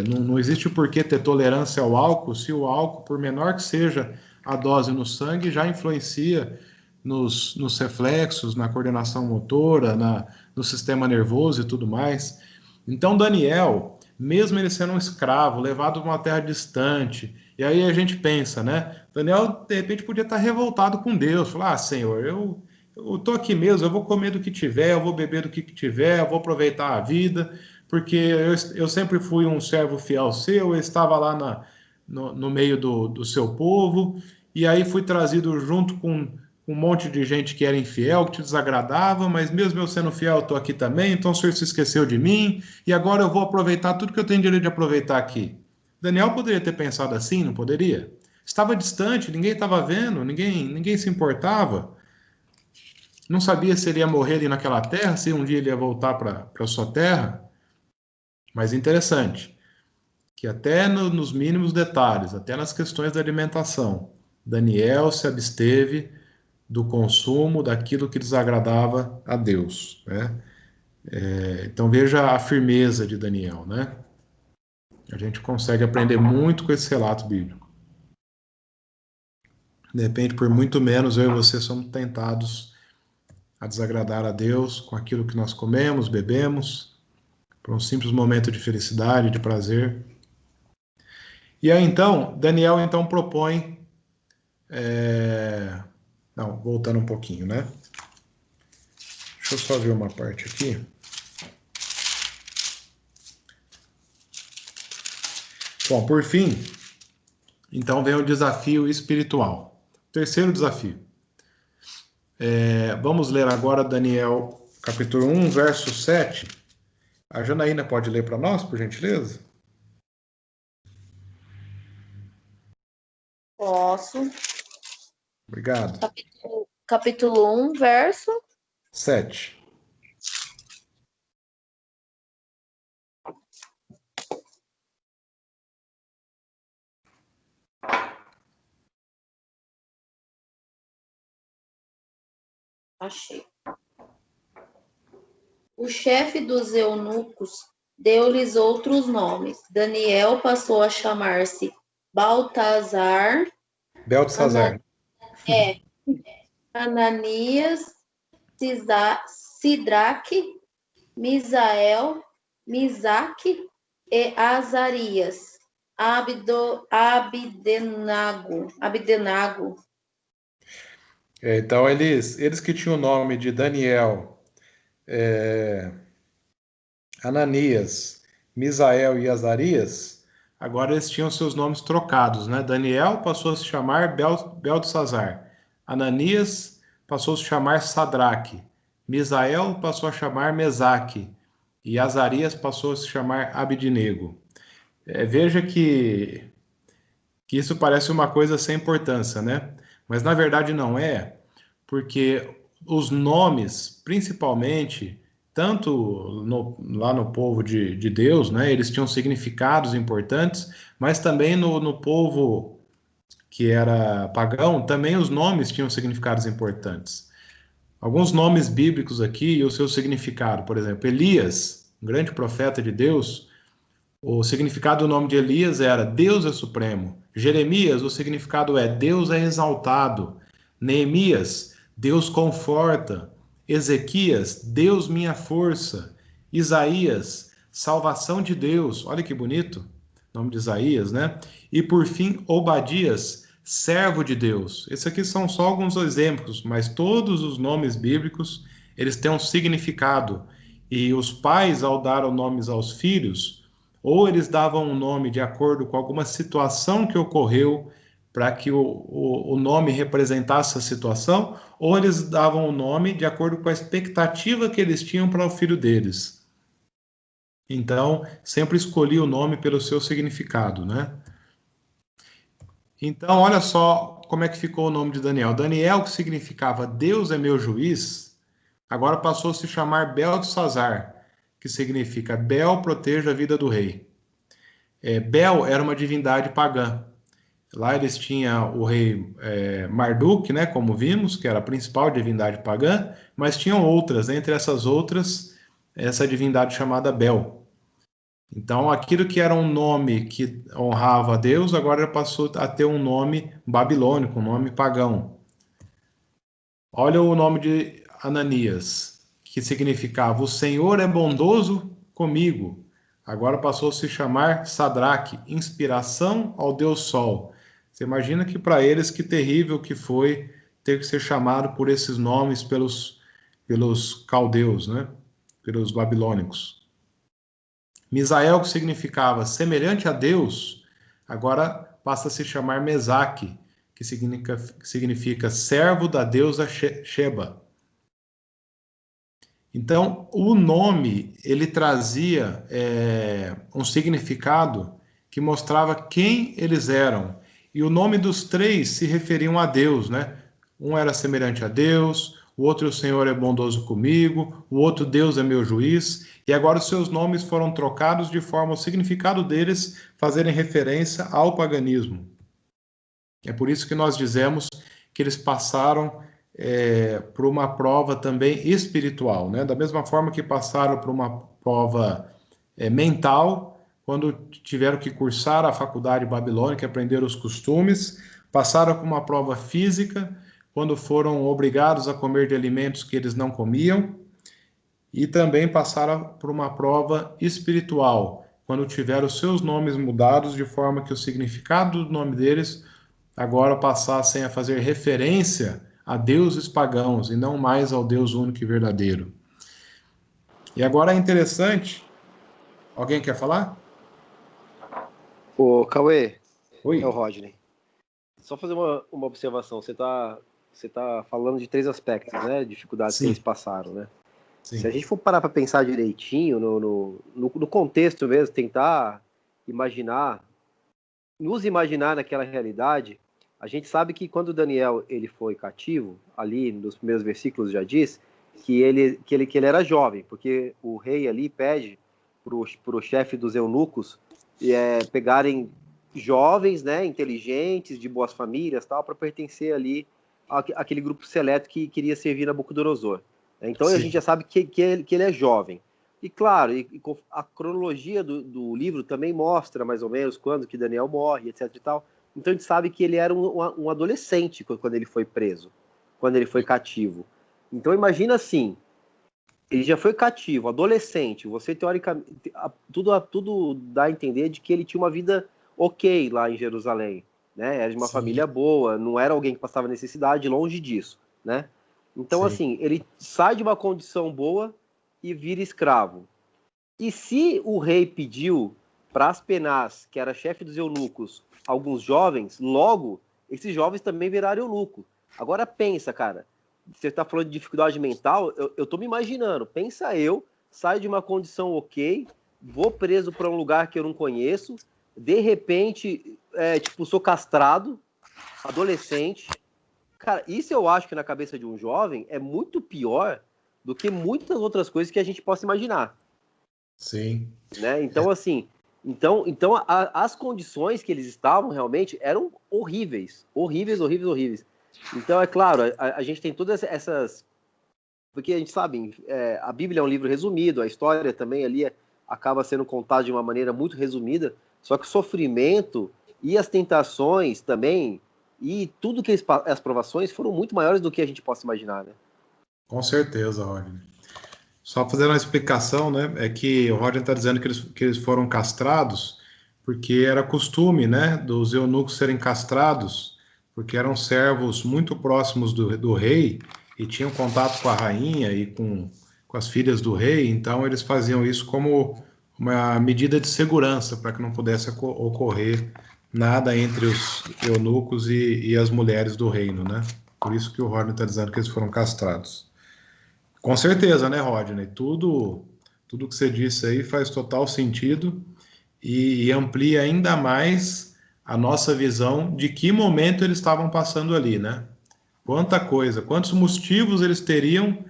não existe por que ter tolerância ao álcool, se o álcool, por menor que seja a dose no sangue, já influencia nos reflexos, na coordenação motora, no sistema nervoso e tudo mais. Então, Daniel, mesmo ele sendo um escravo, levado para uma terra distante, e aí a gente pensa, né? Daniel, de repente, podia estar revoltado com Deus, falar: Senhor, eu estou aqui mesmo, eu vou comer do que tiver, eu vou beber do que tiver, eu vou aproveitar a vida, porque eu sempre fui um servo fiel seu, eu estava lá no meio do seu povo, e aí fui trazido junto com um monte de gente que era infiel, que te desagradava, mas mesmo eu sendo fiel, eu estou aqui também, então o Senhor se esqueceu de mim, e agora eu vou aproveitar tudo que eu tenho direito de aproveitar aqui. Daniel poderia ter pensado assim, não poderia? Estava distante, ninguém estava vendo, ninguém se importava, não sabia se ele ia morrer ali naquela terra, se um dia ele ia voltar para a sua terra. Mas interessante, que até nos mínimos detalhes, até nas questões da alimentação, Daniel se absteve do consumo daquilo que desagradava a Deus, né? Então veja a firmeza de Daniel, né? A gente consegue aprender muito com esse relato bíblico. De repente, por muito menos, eu e você somos tentados a desagradar a Deus com aquilo que nós comemos, bebemos, por um simples momento de felicidade, de prazer. E aí então, Daniel então propõe... Não, voltando um pouquinho, né? Deixa eu só ver uma parte aqui. Bom, por fim, então vem o desafio espiritual. Terceiro desafio. Vamos ler agora Daniel, capítulo 1, verso 7. A Janaína pode ler para nós, por gentileza? Posso. Obrigado. Capítulo 1, verso 7. Achei. O chefe dos eunucos deu-lhes outros nomes. Daniel passou a chamar-se Baltazar, Beltesazar. Ananias, Sidraque, Misael, Misaque e Azarias, Abdenago. Então, eles que tinham o nome de Daniel, Ananias, Misael e Azarias, agora eles tinham seus nomes trocados, né? Daniel passou a se chamar Beltesazar, Ananias passou a se chamar Sadraque, Misael passou a chamar Mesaque e Azarias passou a se chamar Abidnego. Veja que isso parece uma coisa sem importância, né? Mas na verdade não é, porque os nomes, principalmente tanto lá no povo de Deus, né, eles tinham significados importantes, mas também no povo que era pagão, também os nomes tinham significados importantes. Alguns nomes bíblicos aqui e o seu significado, por exemplo, Elias, um grande profeta de Deus, o significado do nome de Elias era Deus é supremo. Jeremias, o significado é Deus é exaltado. Neemias, Deus conforta. Ezequias, Deus minha força. Isaías, salvação de Deus. Olha que bonito, nome de Isaías, né? E por fim, Obadias, servo de Deus. Esses aqui são só alguns exemplos, mas todos os nomes bíblicos, eles têm um significado. E os pais, ao dar os nomes aos filhos, ou eles davam um nome de acordo com alguma situação que ocorreu para que o nome representasse a situação, ou eles davam o nome de acordo com a expectativa que eles tinham para o filho deles. Então, sempre escolhi o nome pelo seu significado, né? Então, olha só como é que ficou o nome de Daniel. Daniel, que significava Deus é meu juiz, agora passou a se chamar Beltesazar, que significa Bel proteja a vida do rei. Bel era uma divindade pagã. Lá eles tinham o rei Marduk, né, como vimos, que era a principal divindade pagã, mas tinham outras, entre essas outras, essa divindade chamada Bel. Então, aquilo que era um nome que honrava a Deus, agora passou a ter um nome babilônico, um nome pagão. Olha o nome de Ananias, que significava o Senhor é bondoso comigo. Agora passou a se chamar Sadraque, inspiração ao Deus Sol. Você imagina que para eles que terrível que foi ter que ser chamado por esses nomes pelos caldeus, né? Pelos babilônicos. Misael, que significava semelhante a Deus, agora passa a se chamar Mesaque, que significa servo da deusa Sheba. Então, o nome, ele trazia um significado que mostrava quem eles eram. E o nome dos três se referiam a Deus, né? Um era semelhante a Deus, o outro o Senhor é bondoso comigo, o outro Deus é meu juiz. E agora os seus nomes foram trocados de forma o significado deles fazerem referência ao paganismo. É por isso que nós dizemos que eles passaram por uma prova também espiritual, né? Da mesma forma que passaram por uma prova mental, quando tiveram que cursar a faculdade babilônica, aprender os costumes, passaram por uma prova física, quando foram obrigados a comer de alimentos que eles não comiam, e também passaram por uma prova espiritual, quando tiveram os seus nomes mudados, de forma que o significado do nome deles agora passassem a fazer referência a deuses pagãos e não mais ao Deus único e verdadeiro. E agora é interessante. Alguém quer falar? Ô, Cauê, Oi. é o Rodney. Só fazer uma observação. Você tá falando de 3 aspectos, né? Dificuldades que eles passaram, né? Sim. Se a gente for parar para pensar direitinho, no contexto mesmo, tentar imaginar, nos imaginar naquela realidade, a gente sabe que quando Daniel ele foi cativo, ali nos primeiros versículos já diz que ele era jovem, porque o rei ali pede pro chefe dos eunucos pegarem jovens, né, inteligentes, de boas famílias, tal, para pertencer ali àquele grupo seleto que queria servir Nabucodonosor. Então a gente já sabe que ele é jovem. E claro, a cronologia do livro também mostra mais ou menos quando que Daniel morre, etc e tal. Então a gente sabe que ele era um adolescente quando ele foi preso, quando ele foi cativo. Então imagina assim, ele já foi cativo, adolescente, você teoricamente, tudo dá a entender de que ele tinha uma vida ok lá em Jerusalém, né? Era de uma família boa, não era alguém que passava necessidade, longe disso, né? Então assim, ele sai de uma condição boa e vira escravo. E se o rei pediu para Aspenaz, que era chefe dos eunucos, alguns jovens, logo, esses jovens também viraram eunuco. Agora pensa, cara, você está falando de dificuldade mental, eu estou me imaginando, pensa eu, saio de uma condição ok, vou preso para um lugar que eu não conheço, de repente, sou castrado, adolescente. Cara, isso eu acho que na cabeça de um jovem é muito pior do que muitas outras coisas que a gente possa imaginar. Sim. Né? Então, assim, as condições que eles estavam realmente eram horríveis. Horríveis. Então, é claro, a gente tem todas essas... Porque a gente sabe, a Bíblia é um livro resumido, a história também ali acaba sendo contada de uma maneira muito resumida, só que o sofrimento e as tentações também, e tudo que as provações foram muito maiores do que a gente possa imaginar, né? Com certeza, Rodney. Só fazendo uma explicação, né? É que o Rodney está dizendo que eles foram castrados porque era costume, né? Dos eunucos serem castrados, porque eram servos muito próximos do rei e tinham contato com a rainha e com as filhas do rei, então eles faziam isso como uma medida de segurança para que não pudesse ocorrer nada entre os eunucos e as mulheres do reino, né? Por isso que o Rodney está dizendo que eles foram castrados. Com certeza, né, Rodney? Tudo que você disse aí faz total sentido e amplia ainda mais a nossa visão de que momento eles estavam passando ali, né? Quanta coisa, quantos motivos eles teriam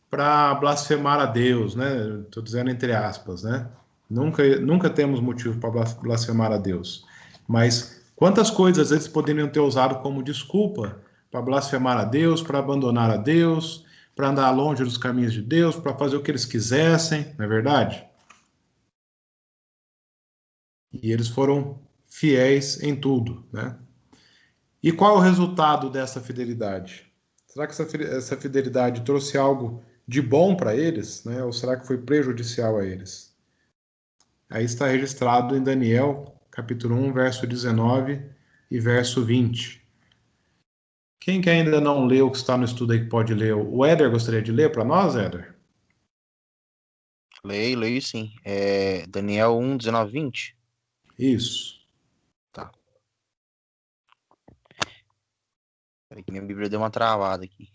para blasfemar a Deus, né? Estou dizendo entre aspas, né? Nunca temos motivo para blasfemar a Deus. Mas quantas coisas eles poderiam ter usado como desculpa para blasfemar a Deus, para abandonar a Deus, para andar longe dos caminhos de Deus, para fazer o que eles quisessem, não é verdade? E eles foram fiéis em tudo, né? E qual é o resultado dessa fidelidade? Será que essa fidelidade trouxe algo de bom para eles, né? Ou será que foi prejudicial a eles? Aí está registrado em Daniel, capítulo 1, verso 19 e verso 20. Quem que ainda não leu, que está no estudo aí, que pode ler? O Éder gostaria de ler para nós, Éder? Leio sim. Daniel 1, 19, 20. Isso. Tá. Peraí que minha Bíblia deu uma travada aqui.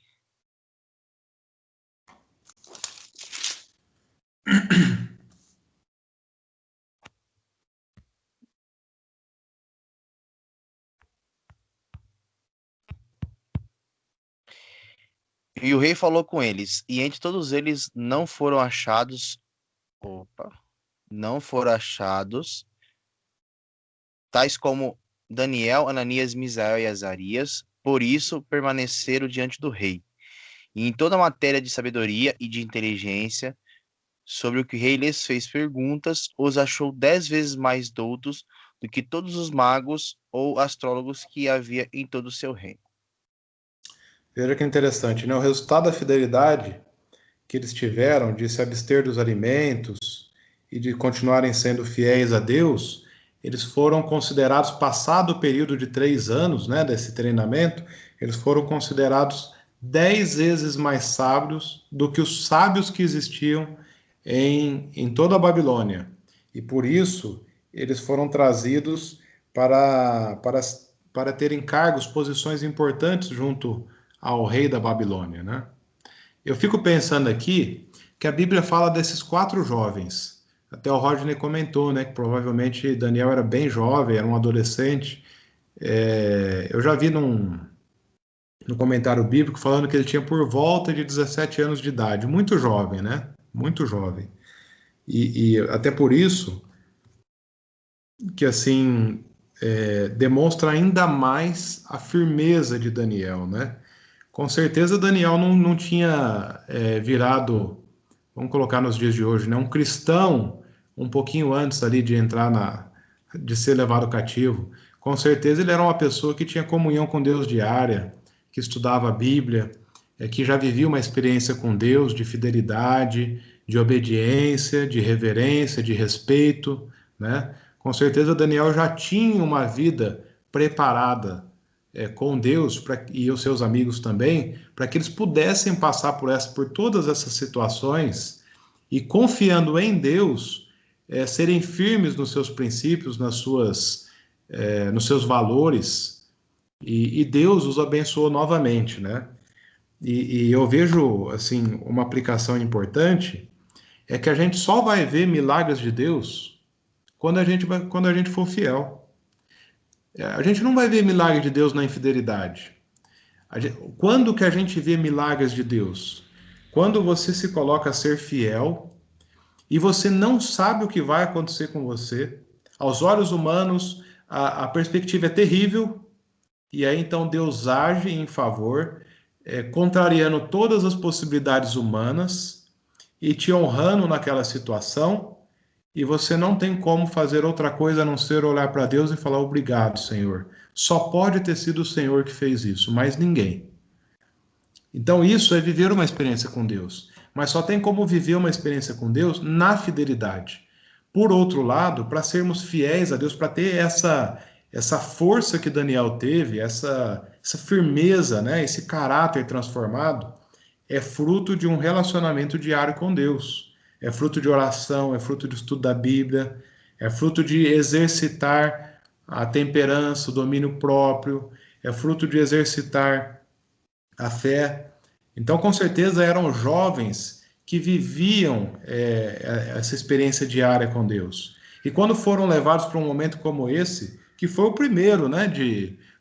E o rei falou com eles, e entre todos eles não foram achados tais como Daniel, Ananias, Misael e Azarias, por isso permaneceram diante do rei. E em toda a matéria de sabedoria e de inteligência, sobre o que o rei lhes fez perguntas, os achou 10 vezes mais doutos do que todos os magos ou astrólogos que havia em todo o seu reino. Veja que interessante, né? O resultado da fidelidade que eles tiveram de se abster dos alimentos e de continuarem sendo fiéis a Deus, eles foram considerados, passado o período de 3 anos, né, desse treinamento, eles foram considerados 10 vezes mais sábios do que os sábios que existiam em toda a Babilônia. E por isso, eles foram trazidos para terem cargos, posições importantes junto ao rei da Babilônia, né? Eu fico pensando aqui que a Bíblia fala desses 4 jovens. Até o Rodney comentou, né, que provavelmente Daniel era bem jovem, era um adolescente. Eu já vi no comentário bíblico falando que ele tinha por volta de 17 anos de idade. Muito jovem, né? Muito jovem. E até por isso que, assim, demonstra ainda mais a firmeza de Daniel, né? Com certeza Daniel não tinha virado, vamos colocar nos dias de hoje, né, um cristão um pouquinho antes ali de de ser levado cativo. Com certeza ele era uma pessoa que tinha comunhão com Deus diária, que estudava a Bíblia, que já vivia uma experiência com Deus de fidelidade, de obediência, de reverência, de respeito, né? Com certeza Daniel já tinha uma vida preparada com Deus e os seus amigos também, para que eles pudessem passar por todas essas situações e, confiando em Deus, serem firmes nos seus princípios, nos seus valores, e Deus os abençoou novamente, né? E eu vejo, assim, uma aplicação importante, é que a gente só vai ver milagres de Deus quando a gente for fiel. A gente não vai ver milagre de Deus na infidelidade. Quando que a gente vê milagres de Deus? quando você se coloca a ser fiel e você não sabe o que vai acontecer com você. Aos olhos humanos, a perspectiva é terrível, e aí então Deus age em favor, contrariando todas as possibilidades humanas e te honrando naquela situação, e você não tem como fazer outra coisa a não ser olhar para Deus e falar obrigado, Senhor. Só pode ter sido o Senhor que fez isso, mais ninguém. Então isso é viver uma experiência com Deus, mas só tem como viver uma experiência com Deus na fidelidade. Por outro lado, para sermos fiéis a Deus, para ter essa força que Daniel teve, essa firmeza, né, esse caráter transformado, é fruto de um relacionamento diário com Deus. É fruto de oração, é fruto de estudo da Bíblia, é fruto de exercitar a temperança, o domínio próprio, é fruto de exercitar a fé. Então, com certeza, eram jovens que viviam essa experiência diária com Deus. E quando foram levados para um momento como esse, que foi o primeiro, né,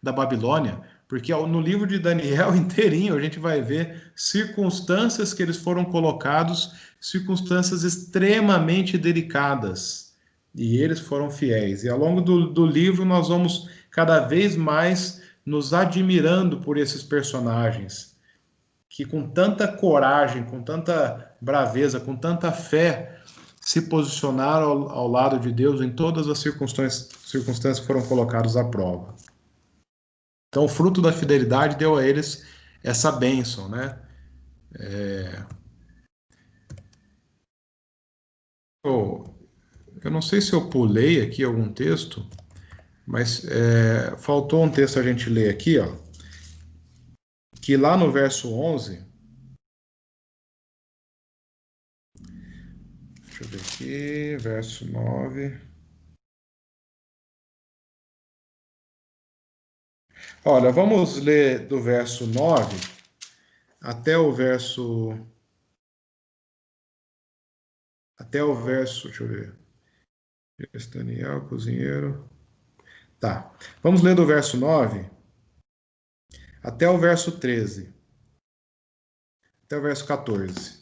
da Babilônia, porque no livro de Daniel inteirinho a gente vai ver circunstâncias que eles foram colocados, circunstâncias extremamente delicadas, e eles foram fiéis. E ao longo do livro nós vamos cada vez mais nos admirando por esses personagens, que com tanta coragem, com tanta braveza, com tanta fé, se posicionaram ao lado de Deus em todas as circunstâncias que foram colocadas à prova. Então, o fruto da fidelidade deu a eles essa bênção, né? Eu não sei se eu pulei aqui algum texto, mas faltou um texto a gente ler aqui, ó, que lá no verso 11, deixa eu ver aqui, verso 9. Olha, vamos ler do verso 9 até o verso. Deixa eu ver. Esse Daniel, cozinheiro. Tá. Vamos ler do verso 9 até o verso 13. Até o verso 14.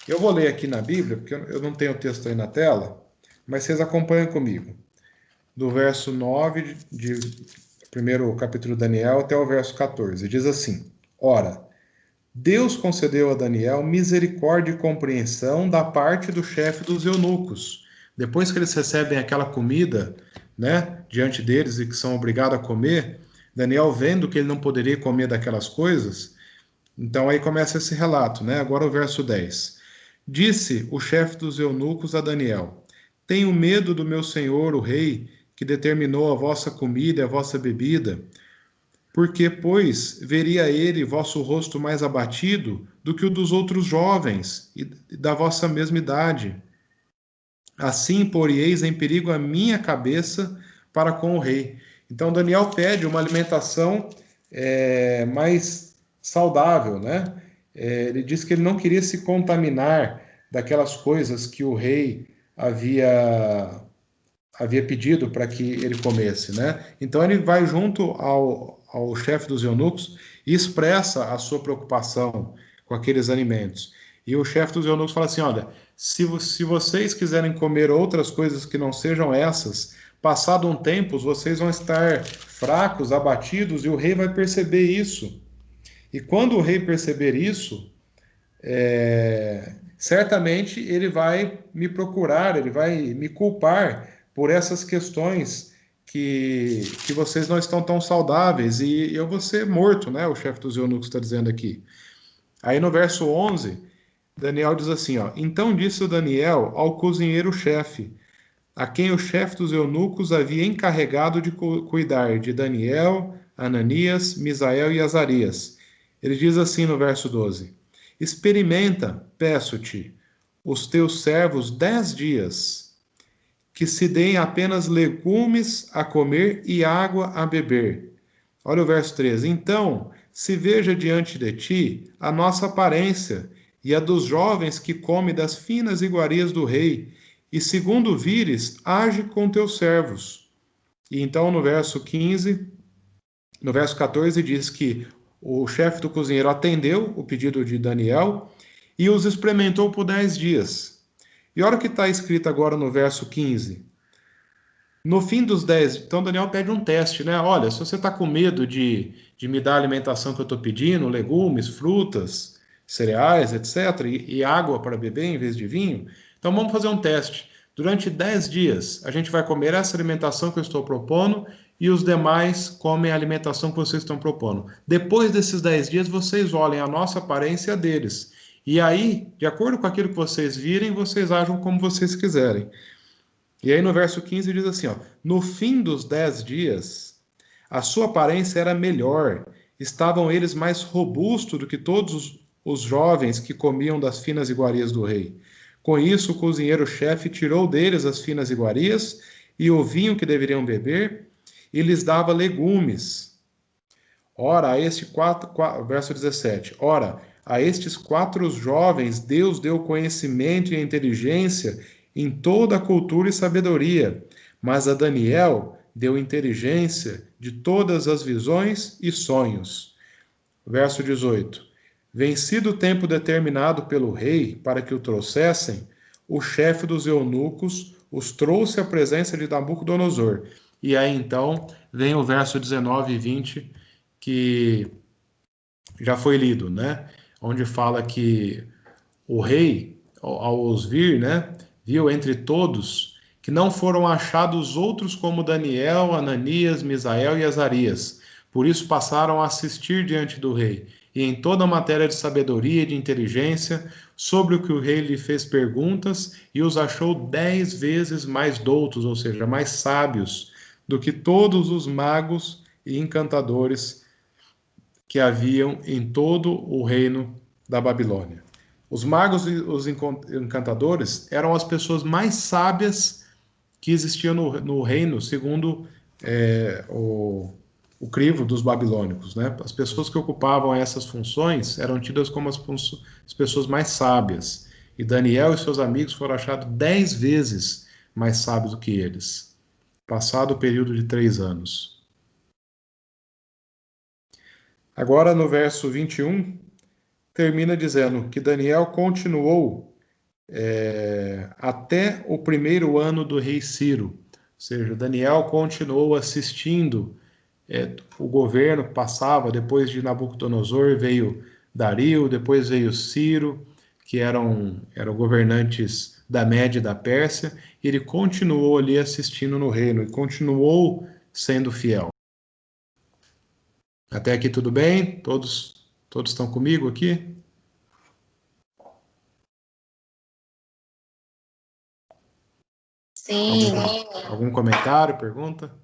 Eu vou ler aqui na Bíblia, porque eu não tenho o texto aí na tela, mas vocês acompanham comigo. Do verso 9 de primeiro capítulo de Daniel até o verso 14. Diz assim: Ora, Deus concedeu a Daniel misericórdia e compreensão da parte do chefe dos eunucos. Depois que eles recebem aquela comida, né, diante deles e que são obrigados a comer, Daniel, vendo que ele não poderia comer daquelas coisas, então aí começa esse relato, né? Agora o verso 10. Disse o chefe dos eunucos a Daniel: Tenho medo do meu senhor, o rei, que determinou a vossa comida e a vossa bebida, porque, pois, veria ele vosso rosto mais abatido do que o dos outros jovens e da vossa mesma idade. Assim porieis em perigo a minha cabeça para com o rei. Então Daniel pede uma alimentação mais saudável, né? Ele diz que ele não queria se contaminar daquelas coisas que o rei havia pedido para que ele comesse, né? Então ele vai junto ao chefe dos eunucos e expressa a sua preocupação com aqueles alimentos. E o chefe dos eunucos fala assim: olha, se vocês quiserem comer outras coisas que não sejam essas, passado um tempo, vocês vão estar fracos, abatidos, e o rei vai perceber isso. E quando o rei perceber isso, certamente ele vai me procurar, ele vai me culpar por essas questões que vocês não estão tão saudáveis, e eu vou ser morto, né? O chefe dos eunucos está dizendo aqui. Aí no verso 11, Daniel diz assim, ó: Então disse o Daniel ao cozinheiro-chefe, a quem o chefe dos eunucos havia encarregado de cuidar de Daniel, Ananias, Misael e Azarias. Ele diz assim no verso 12: Experimenta, peço-te, os teus servos 10 dias, que se deem apenas legumes a comer e água a beber. Olha o verso 13. Então, se veja diante de ti a nossa aparência e a dos jovens que comem das finas iguarias do rei, e segundo vires, age com teus servos. E então no verso 15, no verso 14 diz que o chefe do cozinheiro atendeu o pedido de Daniel e os experimentou por 10 dias. E olha o que está escrito agora no verso 15. No fim dos 10, então Daniel pede um teste, né? Olha, se você está com medo de me dar a alimentação que eu estou pedindo, legumes, frutas, cereais, etc., e água para beber em vez de vinho, então vamos fazer um teste. Durante 10 dias, a gente vai comer essa alimentação que eu estou propondo e os demais comem a alimentação que vocês estão propondo. Depois desses 10 dias, vocês olhem a nossa aparência e a deles. E aí, de acordo com aquilo que vocês virem, vocês ajam como vocês quiserem. E aí no verso 15 diz assim, ó, no fim dos 10 dias, a sua aparência era melhor, estavam eles mais robustos do que todos os jovens que comiam das finas iguarias do rei. Com isso, o cozinheiro-chefe tirou deles as finas iguarias e o vinho que deveriam beber, e lhes dava legumes. Ora, verso 17, ora, a estes 4 jovens Deus deu conhecimento e inteligência em toda a cultura e sabedoria, mas a Daniel deu inteligência de todas as visões e sonhos. Verso 18. Vencido o tempo determinado pelo rei para que o trouxessem, o chefe dos eunucos os trouxe à presença de Nabucodonosor. E aí então vem o verso 19 e 20, que já foi lido, né? Onde fala que o rei, ao os vir, né, viu entre todos que não foram achados outros como Daniel, Ananias, Misael e Azarias. Por isso passaram a assistir diante do rei, e em toda a matéria de sabedoria e de inteligência, sobre o que o rei lhe fez perguntas, e os achou 10 vezes mais doutos, ou seja, mais sábios, do que todos os magos e encantadores que haviam em todo o reino da Babilônia. Os magos e os encantadores eram as pessoas mais sábias que existiam no reino, segundo o crivo dos babilônicos, né? As pessoas que ocupavam essas funções eram tidas como as pessoas mais sábias. E Daniel e seus amigos foram achados 10 vezes mais sábios do que eles, passado o período de 3 anos. Agora, no verso 21, termina dizendo que Daniel continuou até o primeiro ano do rei Ciro. Ou seja, Daniel continuou assistindo o governo, passava, depois de Nabucodonosor veio Dario, depois veio Ciro, que eram governantes da Média e da Pérsia, e ele continuou ali assistindo no reino, e continuou sendo fiel. Até aqui tudo bem? Todos estão comigo aqui? Sim. Algum comentário, pergunta?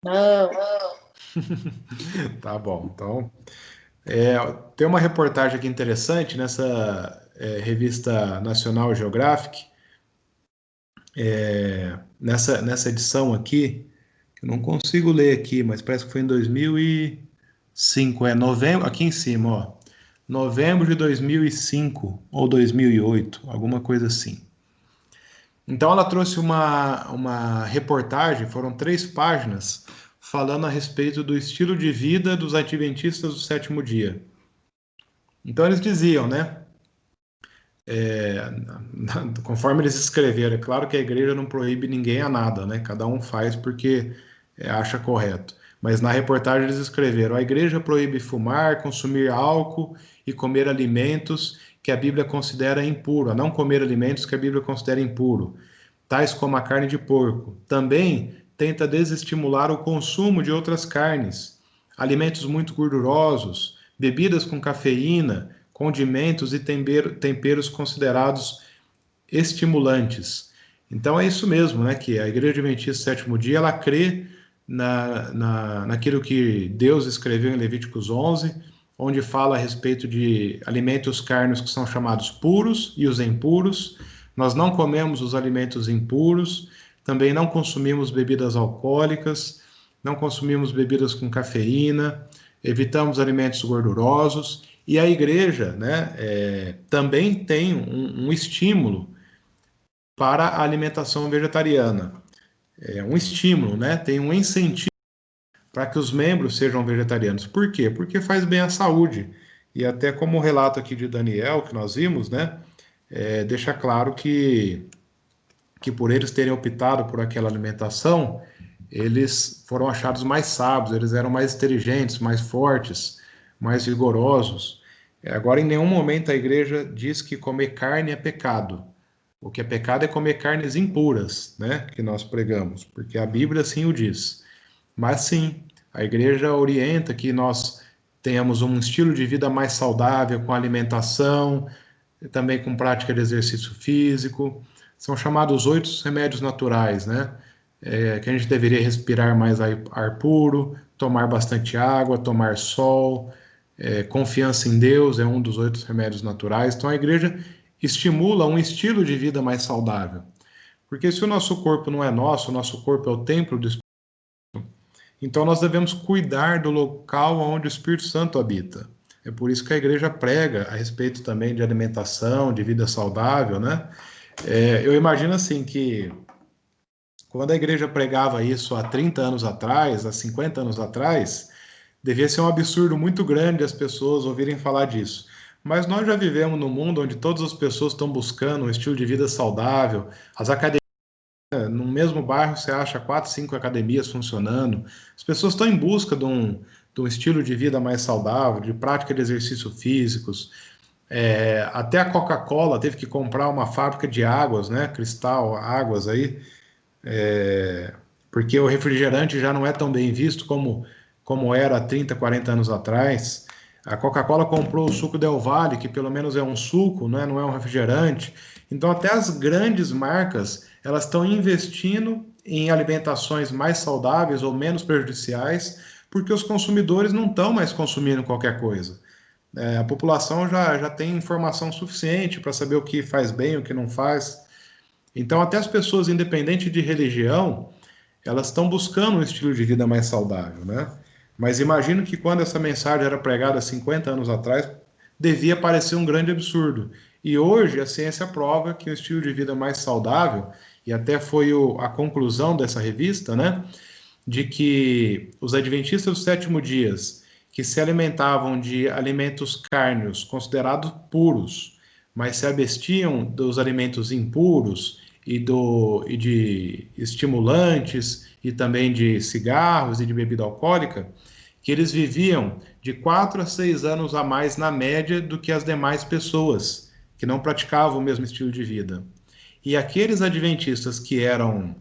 Não. Tá bom, então... tem uma reportagem aqui interessante nessa revista National Geographic, nessa edição aqui, eu não consigo ler aqui, mas parece que foi em 2005, novembro, aqui em cima, ó, novembro de 2005 ou 2008, alguma coisa assim. Então ela trouxe uma reportagem, foram 3 páginas, falando a respeito do estilo de vida dos adventistas do 7º dia. Então eles diziam, né, conforme eles escreveram, é claro que a igreja não proíbe ninguém a nada, né, cada um faz porque acha correto. Mas na reportagem eles escreveram, a igreja proíbe fumar, consumir álcool e comer alimentos que a Bíblia considera impuro, a não comer alimentos que a Bíblia considera impuro, tais como a carne de porco. Também tenta desestimular o consumo de outras carnes, alimentos muito gordurosos, bebidas com cafeína, condimentos e temperos considerados estimulantes. Então é isso mesmo, né, que a Igreja Adventista do 7º dia, ela crê naquilo que Deus escreveu em Levíticos 11, onde fala a respeito de alimentos carnes que são chamados puros e os impuros. Nós não comemos os alimentos impuros, também não consumimos bebidas alcoólicas, não consumimos bebidas com cafeína, evitamos alimentos gordurosos, e a igreja, né, também tem um estímulo para a alimentação vegetariana. É um estímulo, né, tem um incentivo para que os membros sejam vegetarianos. Por quê? Porque faz bem à saúde. E até como o relato aqui de Daniel, que nós vimos, né, deixa claro que por eles terem optado por aquela alimentação, eles foram achados mais sábios, eles eram mais inteligentes, mais fortes, mais vigorosos. Agora, em nenhum momento a igreja diz que comer carne é pecado. O que é pecado é comer carnes impuras, né, que nós pregamos, porque a Bíblia assim o diz. Mas sim, a igreja orienta que nós tenhamos um estilo de vida mais saudável, com alimentação, também com prática de exercício físico. São chamados 8 remédios naturais, né? Que a gente deveria respirar mais ar puro, tomar bastante água, tomar sol, confiança em Deus é um dos 8 remédios naturais. Então a igreja estimula um estilo de vida mais saudável. Porque se o nosso corpo não é nosso, o nosso corpo é o templo do Espírito, então nós devemos cuidar do local onde o Espírito Santo habita. É por isso que a igreja prega a respeito também de alimentação, de vida saudável, né? Eu imagino assim que quando a igreja pregava isso há 30 anos atrás, há 50 anos atrás, devia ser um absurdo muito grande as pessoas ouvirem falar disso. Mas nós já vivemos num mundo onde todas as pessoas estão buscando um estilo de vida saudável, as academias, no mesmo bairro você acha 4, 5 academias funcionando, as pessoas estão em busca de um estilo de vida mais saudável, de prática de exercícios físicos. Até a Coca-Cola teve que comprar uma fábrica de águas, né, Cristal, águas aí, porque o refrigerante já não é tão bem visto como era há 30, 40 anos atrás. A Coca-Cola comprou o suco Del Valle, que pelo menos é um suco, né, não é um refrigerante. Então até as grandes marcas, elas estão investindo em alimentações mais saudáveis ou menos prejudiciais, porque os consumidores não estão mais consumindo qualquer coisa. A população já tem informação suficiente para saber o que faz bem, o que não faz. Então, até as pessoas, independente de religião, elas estão buscando um estilo de vida mais saudável, né? Mas imagino que quando essa mensagem era pregada 50 anos atrás, devia parecer um grande absurdo. E hoje a ciência prova que o estilo de vida mais saudável, e até foi a conclusão dessa revista, né? De que os adventistas do sétimo dia, que se alimentavam de alimentos cárneos considerados puros, mas se abstiam dos alimentos impuros e de estimulantes e também de cigarros e de bebida alcoólica, que eles viviam de 4 a 6 anos a mais na média do que as demais pessoas que não praticavam o mesmo estilo de vida. E aqueles adventistas que eram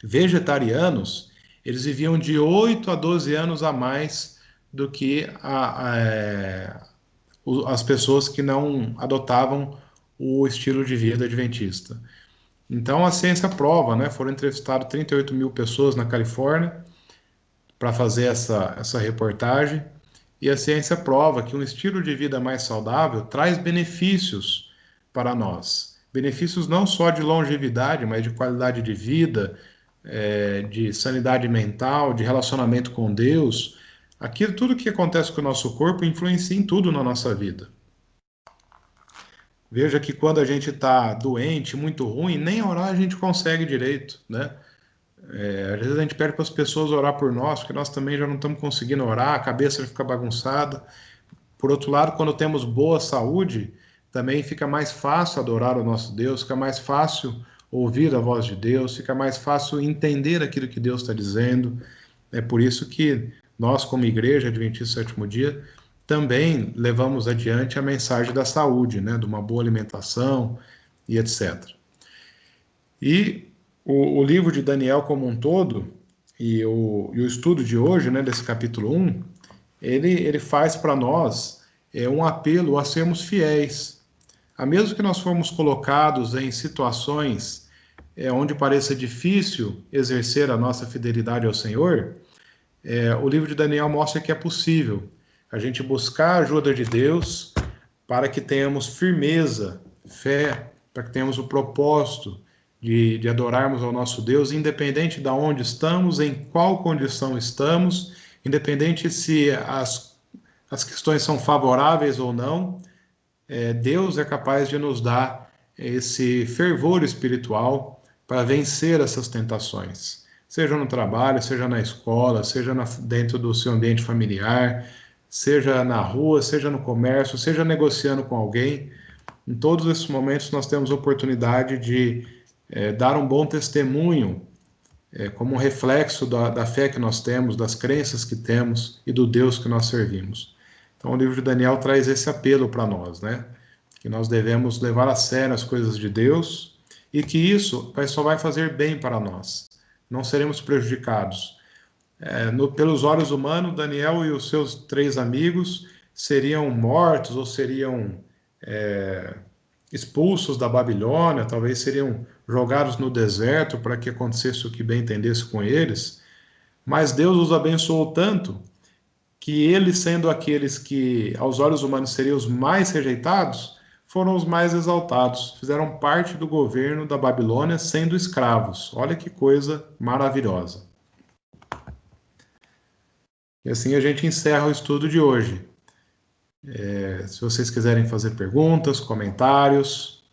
vegetarianos, eles viviam de 8 a 12 anos a mais do que as pessoas que não adotavam o estilo de vida adventista. Então a ciência prova, né? Foram entrevistadas 38 mil pessoas na Califórnia para fazer essa reportagem, e a ciência prova que um estilo de vida mais saudável traz benefícios para nós. Benefícios não só de longevidade, mas de qualidade de vida, de sanidade mental, de relacionamento com Deus. Tudo que acontece com o nosso corpo influencia em tudo na nossa vida. Veja que quando a gente está doente, muito ruim, nem orar a gente consegue direito, né? Às vezes a gente pede para as pessoas orar por nós, porque nós também já não estamos conseguindo orar, a cabeça fica bagunçada. Por outro lado, quando temos boa saúde, também fica mais fácil adorar o nosso Deus, fica mais fácil ouvir a voz de Deus, fica mais fácil entender aquilo que Deus está dizendo. É por isso que nós, como Igreja Adventista do Sétimo Dia, também levamos adiante a mensagem da saúde, né, de uma boa alimentação e etc. E o livro de Daniel como um todo, e o estudo de hoje, né, desse capítulo 1, ele faz para nós um apelo a sermos fiéis. Mesmo que nós formos colocados em situações onde pareça difícil exercer a nossa fidelidade ao Senhor, o livro de Daniel mostra que é possível a gente buscar a ajuda de Deus para que tenhamos firmeza, fé, para que tenhamos o propósito de adorarmos ao nosso Deus, independente de onde estamos, em qual condição estamos, independente se as questões são favoráveis ou não, Deus é capaz de nos dar esse fervor espiritual para vencer essas tentações, seja no trabalho, seja na escola, seja dentro do seu ambiente familiar, seja na rua, seja no comércio, seja negociando com alguém. Em todos esses momentos nós temos oportunidade de dar um bom testemunho, como um reflexo da fé que nós temos, das crenças que temos e do Deus que nós servimos. Então o livro de Daniel traz esse apelo para nós, né? Que nós devemos levar a sério as coisas de Deus e que isso só vai fazer bem para nós. Não seremos prejudicados. Pelos olhos humanos, Daniel e os seus 3 amigos seriam mortos ou seriam expulsos da Babilônia, talvez seriam jogados no deserto para que acontecesse o que bem entendesse com eles, mas Deus os abençoou tanto que eles, sendo aqueles que aos olhos humanos seriam os mais rejeitados, foram os mais exaltados, fizeram parte do governo da Babilônia sendo escravos. Olha que coisa maravilhosa. E assim a gente encerra o estudo de hoje. Se vocês quiserem fazer perguntas, comentários,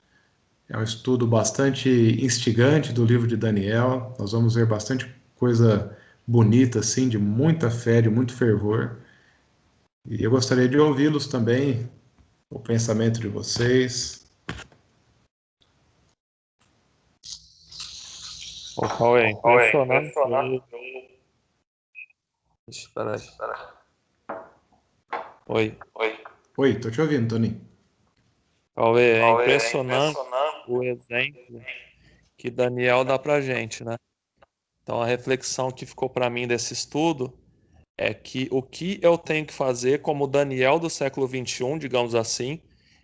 é um estudo bastante instigante do livro de Daniel. Nós vamos ver bastante coisa bonita, assim, de muita fé, de muito fervor. E eu gostaria de ouvi-los também, o pensamento de vocês. Ô, Cauê, impressionante. Espera aí. Oi. Oi, tô te ouvindo, Toninho. Cauê, é impressionante o exemplo que Daniel dá pra gente, né? Então a reflexão que ficou para mim desse estudo é que o que eu tenho que fazer como Daniel do século XXI, digamos assim,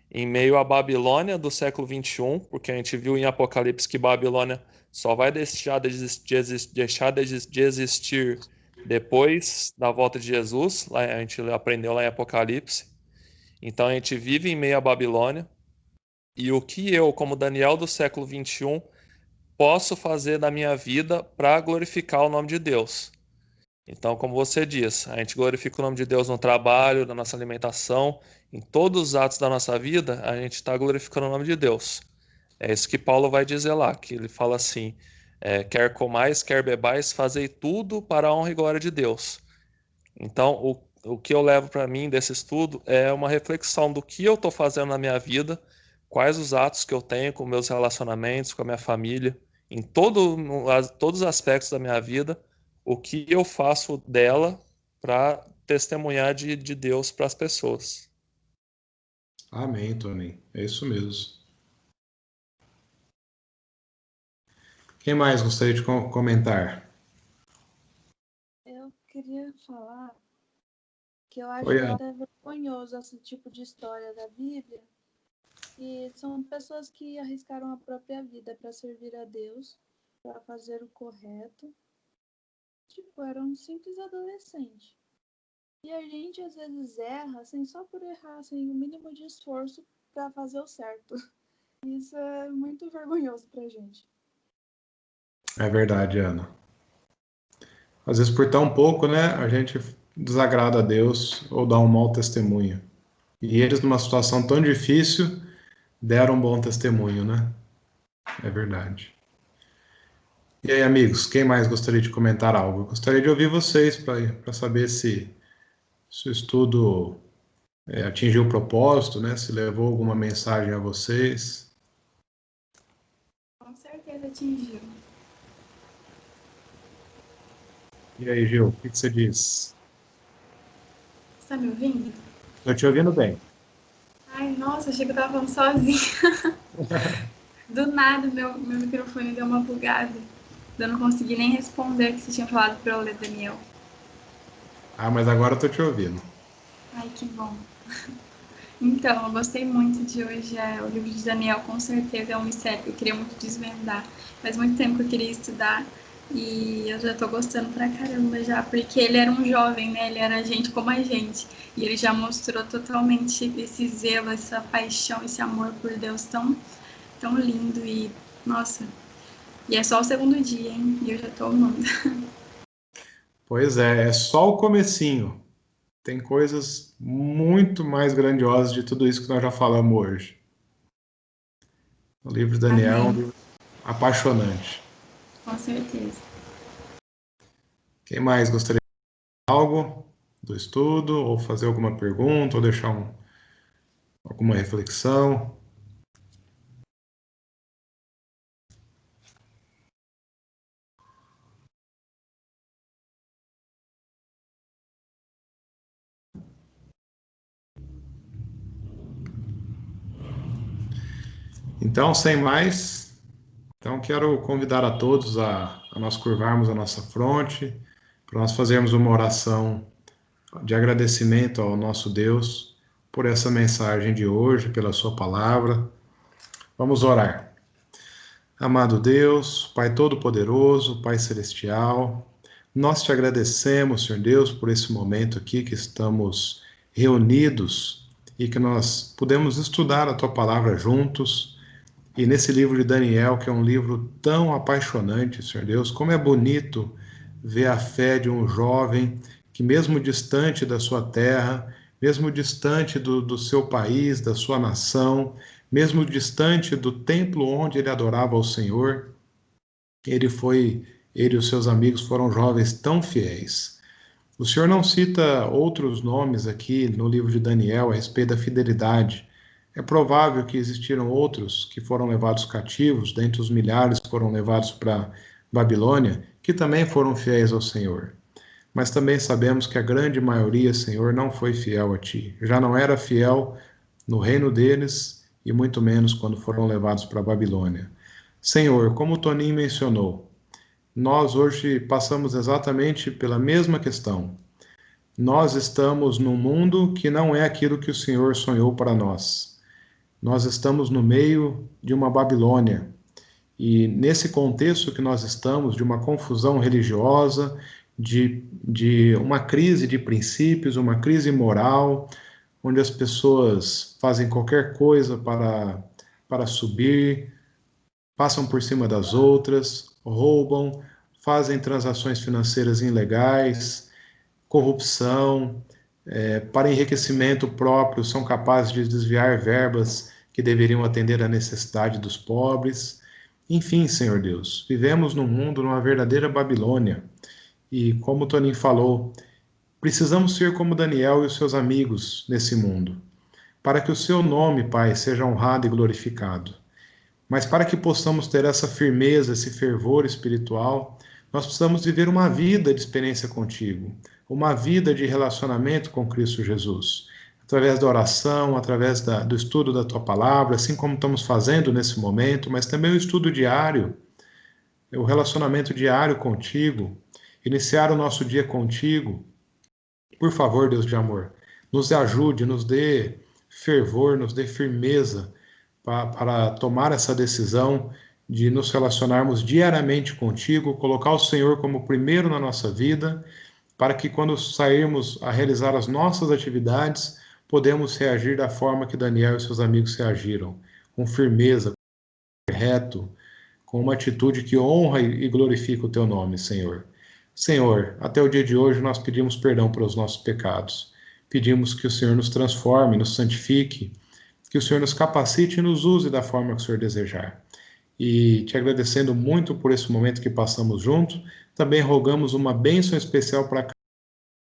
em meio à Babilônia do século XXI, porque a gente viu em Apocalipse que Babilônia só vai deixar de existir depois da volta de Jesus, lá a gente aprendeu lá em Apocalipse. Então a gente vive em meio à Babilônia, e o que eu, como Daniel do século XXI, posso fazer na minha vida para glorificar o nome de Deus? Então, como você diz, a gente glorifica o nome de Deus no trabalho, na nossa alimentação, em todos os atos da nossa vida, a gente está glorificando o nome de Deus. É isso que Paulo vai dizer lá, que ele fala assim, quer comais, quer bebais, fazei tudo para a honra e glória de Deus. Então, o que eu levo para mim desse estudo é uma reflexão do que eu estou fazendo na minha vida, quais os atos que eu tenho com meus relacionamentos, com a minha família, em todos os aspectos da minha vida, o que eu faço dela para testemunhar de Deus para as pessoas. Amém, Toninho. É isso mesmo. Quem mais gostaria de comentar? Eu queria falar que eu acho Oi, Ana. até vergonhoso esse tipo de história da Bíblia, e são pessoas que arriscaram a própria vida para servir a Deus, para fazer o correto. Tipo, era um simples adolescente. E a gente às vezes erra, assim, só por errar, sem o mínimo de esforço para fazer o certo. Isso é muito vergonhoso pra gente. É verdade, Ana. Às vezes por tão pouco, né, a gente desagrada a Deus ou dá um mau testemunho. E eles, numa situação tão difícil, deram um bom testemunho, né? É verdade. E aí, amigos, quem mais gostaria de comentar algo? Eu gostaria de ouvir vocês para saber se o estudo atingiu o propósito, né? Se levou alguma mensagem a vocês. Com certeza atingiu. E aí, Gil, o que você diz? Você tá me ouvindo? Estou te ouvindo bem. Ai, nossa, achei que eu tava falando sozinha. Do nada, meu microfone deu uma bugada. Eu não consegui nem responder que você tinha falado pra eu ler, Daniel. Ah, mas agora eu tô te ouvindo. Ai, que bom. Então, eu gostei muito de hoje. O livro de Daniel, com certeza, é um mistério que eu queria muito desvendar. Faz muito tempo que eu queria estudar e eu já tô gostando pra caramba já, porque ele era um jovem, né? Ele era gente como a gente. E ele já mostrou totalmente esse zelo, essa paixão, esse amor por Deus tão lindo. E, nossa, e é só o segundo dia, hein? E eu já tô amando. Pois é só o comecinho. Tem coisas muito mais grandiosas de tudo isso que nós já falamos hoje. O livro de Daniel é um livro apaixonante. Com certeza. Quem mais gostaria de falar algo? do estudo, ou fazer alguma pergunta, ou deixar alguma reflexão? Então, sem mais, quero convidar a todos a nós curvarmos a nossa fronte, para nós fazermos uma oração de agradecimento ao nosso Deus por essa mensagem de hoje, pela sua palavra. Vamos orar. Amado Deus, Pai Todo-Poderoso, Pai Celestial, nós te agradecemos, Senhor Deus, por esse momento aqui que estamos reunidos e que nós podemos estudar a tua palavra juntos. E nesse livro de Daniel, que é um livro tão apaixonante, Senhor Deus, como é bonito ver a fé de um jovem que, mesmo distante da sua terra, mesmo distante do seu país, da sua nação, mesmo distante do templo onde ele adorava ao Senhor, ele e os seus amigos foram jovens tão fiéis. O Senhor não cita outros nomes aqui no livro de Daniel a respeito da fidelidade. É provável que existiram outros que foram levados cativos, dentre os milhares que foram levados para Babilônia, que também foram fiéis ao Senhor. Mas também sabemos que a grande maioria, Senhor, não foi fiel a Ti. Já não era fiel no reino deles e muito menos quando foram levados para a Babilônia. Senhor, como o Toninho mencionou, nós hoje passamos exatamente pela mesma questão. Nós estamos num mundo que não é aquilo que o Senhor sonhou para nós. Nós estamos no meio de uma Babilônia. E nesse contexto que nós estamos, de uma confusão religiosa, de uma crise de princípios, uma crise moral, onde as pessoas fazem qualquer coisa para subir, passam por cima das outras, roubam, fazem transações financeiras ilegais, corrupção, para enriquecimento próprio, são capazes de desviar verbas que deveriam atender à necessidade dos pobres. Enfim, Senhor Deus, vivemos num mundo, numa verdadeira Babilônia. E como o Toninho falou, precisamos ser como Daniel e os seus amigos nesse mundo, para que o seu nome, Pai, seja honrado e glorificado. Mas para que possamos ter essa firmeza, esse fervor espiritual, nós precisamos viver uma vida de experiência contigo, uma vida de relacionamento com Cristo Jesus, através da oração, através do estudo da tua palavra, assim como estamos fazendo nesse momento, mas também o estudo diário, o relacionamento diário contigo, iniciar o nosso dia contigo. Por favor, Deus de amor, nos ajude, nos dê fervor, nos dê firmeza para tomar essa decisão de nos relacionarmos diariamente contigo, colocar o Senhor como primeiro na nossa vida, para que quando sairmos a realizar as nossas atividades, podemos reagir da forma que Daniel e seus amigos reagiram, com firmeza, reto, com uma atitude que honra e glorifica o teu nome, Senhor. Senhor, até o dia de hoje nós pedimos perdão pelos nossos pecados. Pedimos que o Senhor nos transforme, nos santifique, que o Senhor nos capacite e nos use da forma que o Senhor desejar. E te agradecendo muito por esse momento que passamos juntos, também rogamos uma bênção especial para que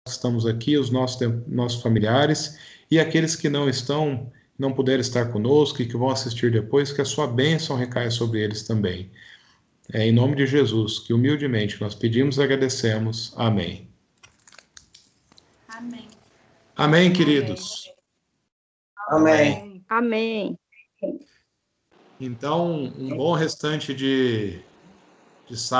estamos aqui, os nossos familiares e aqueles que não puderam estar conosco e que vão assistir depois, que a sua bênção recaia sobre eles também. Em nome de Jesus, que humildemente nós pedimos e agradecemos. Amém. Amém. Amém, queridos. Amém. Amém. Então, um bom restante de sábado.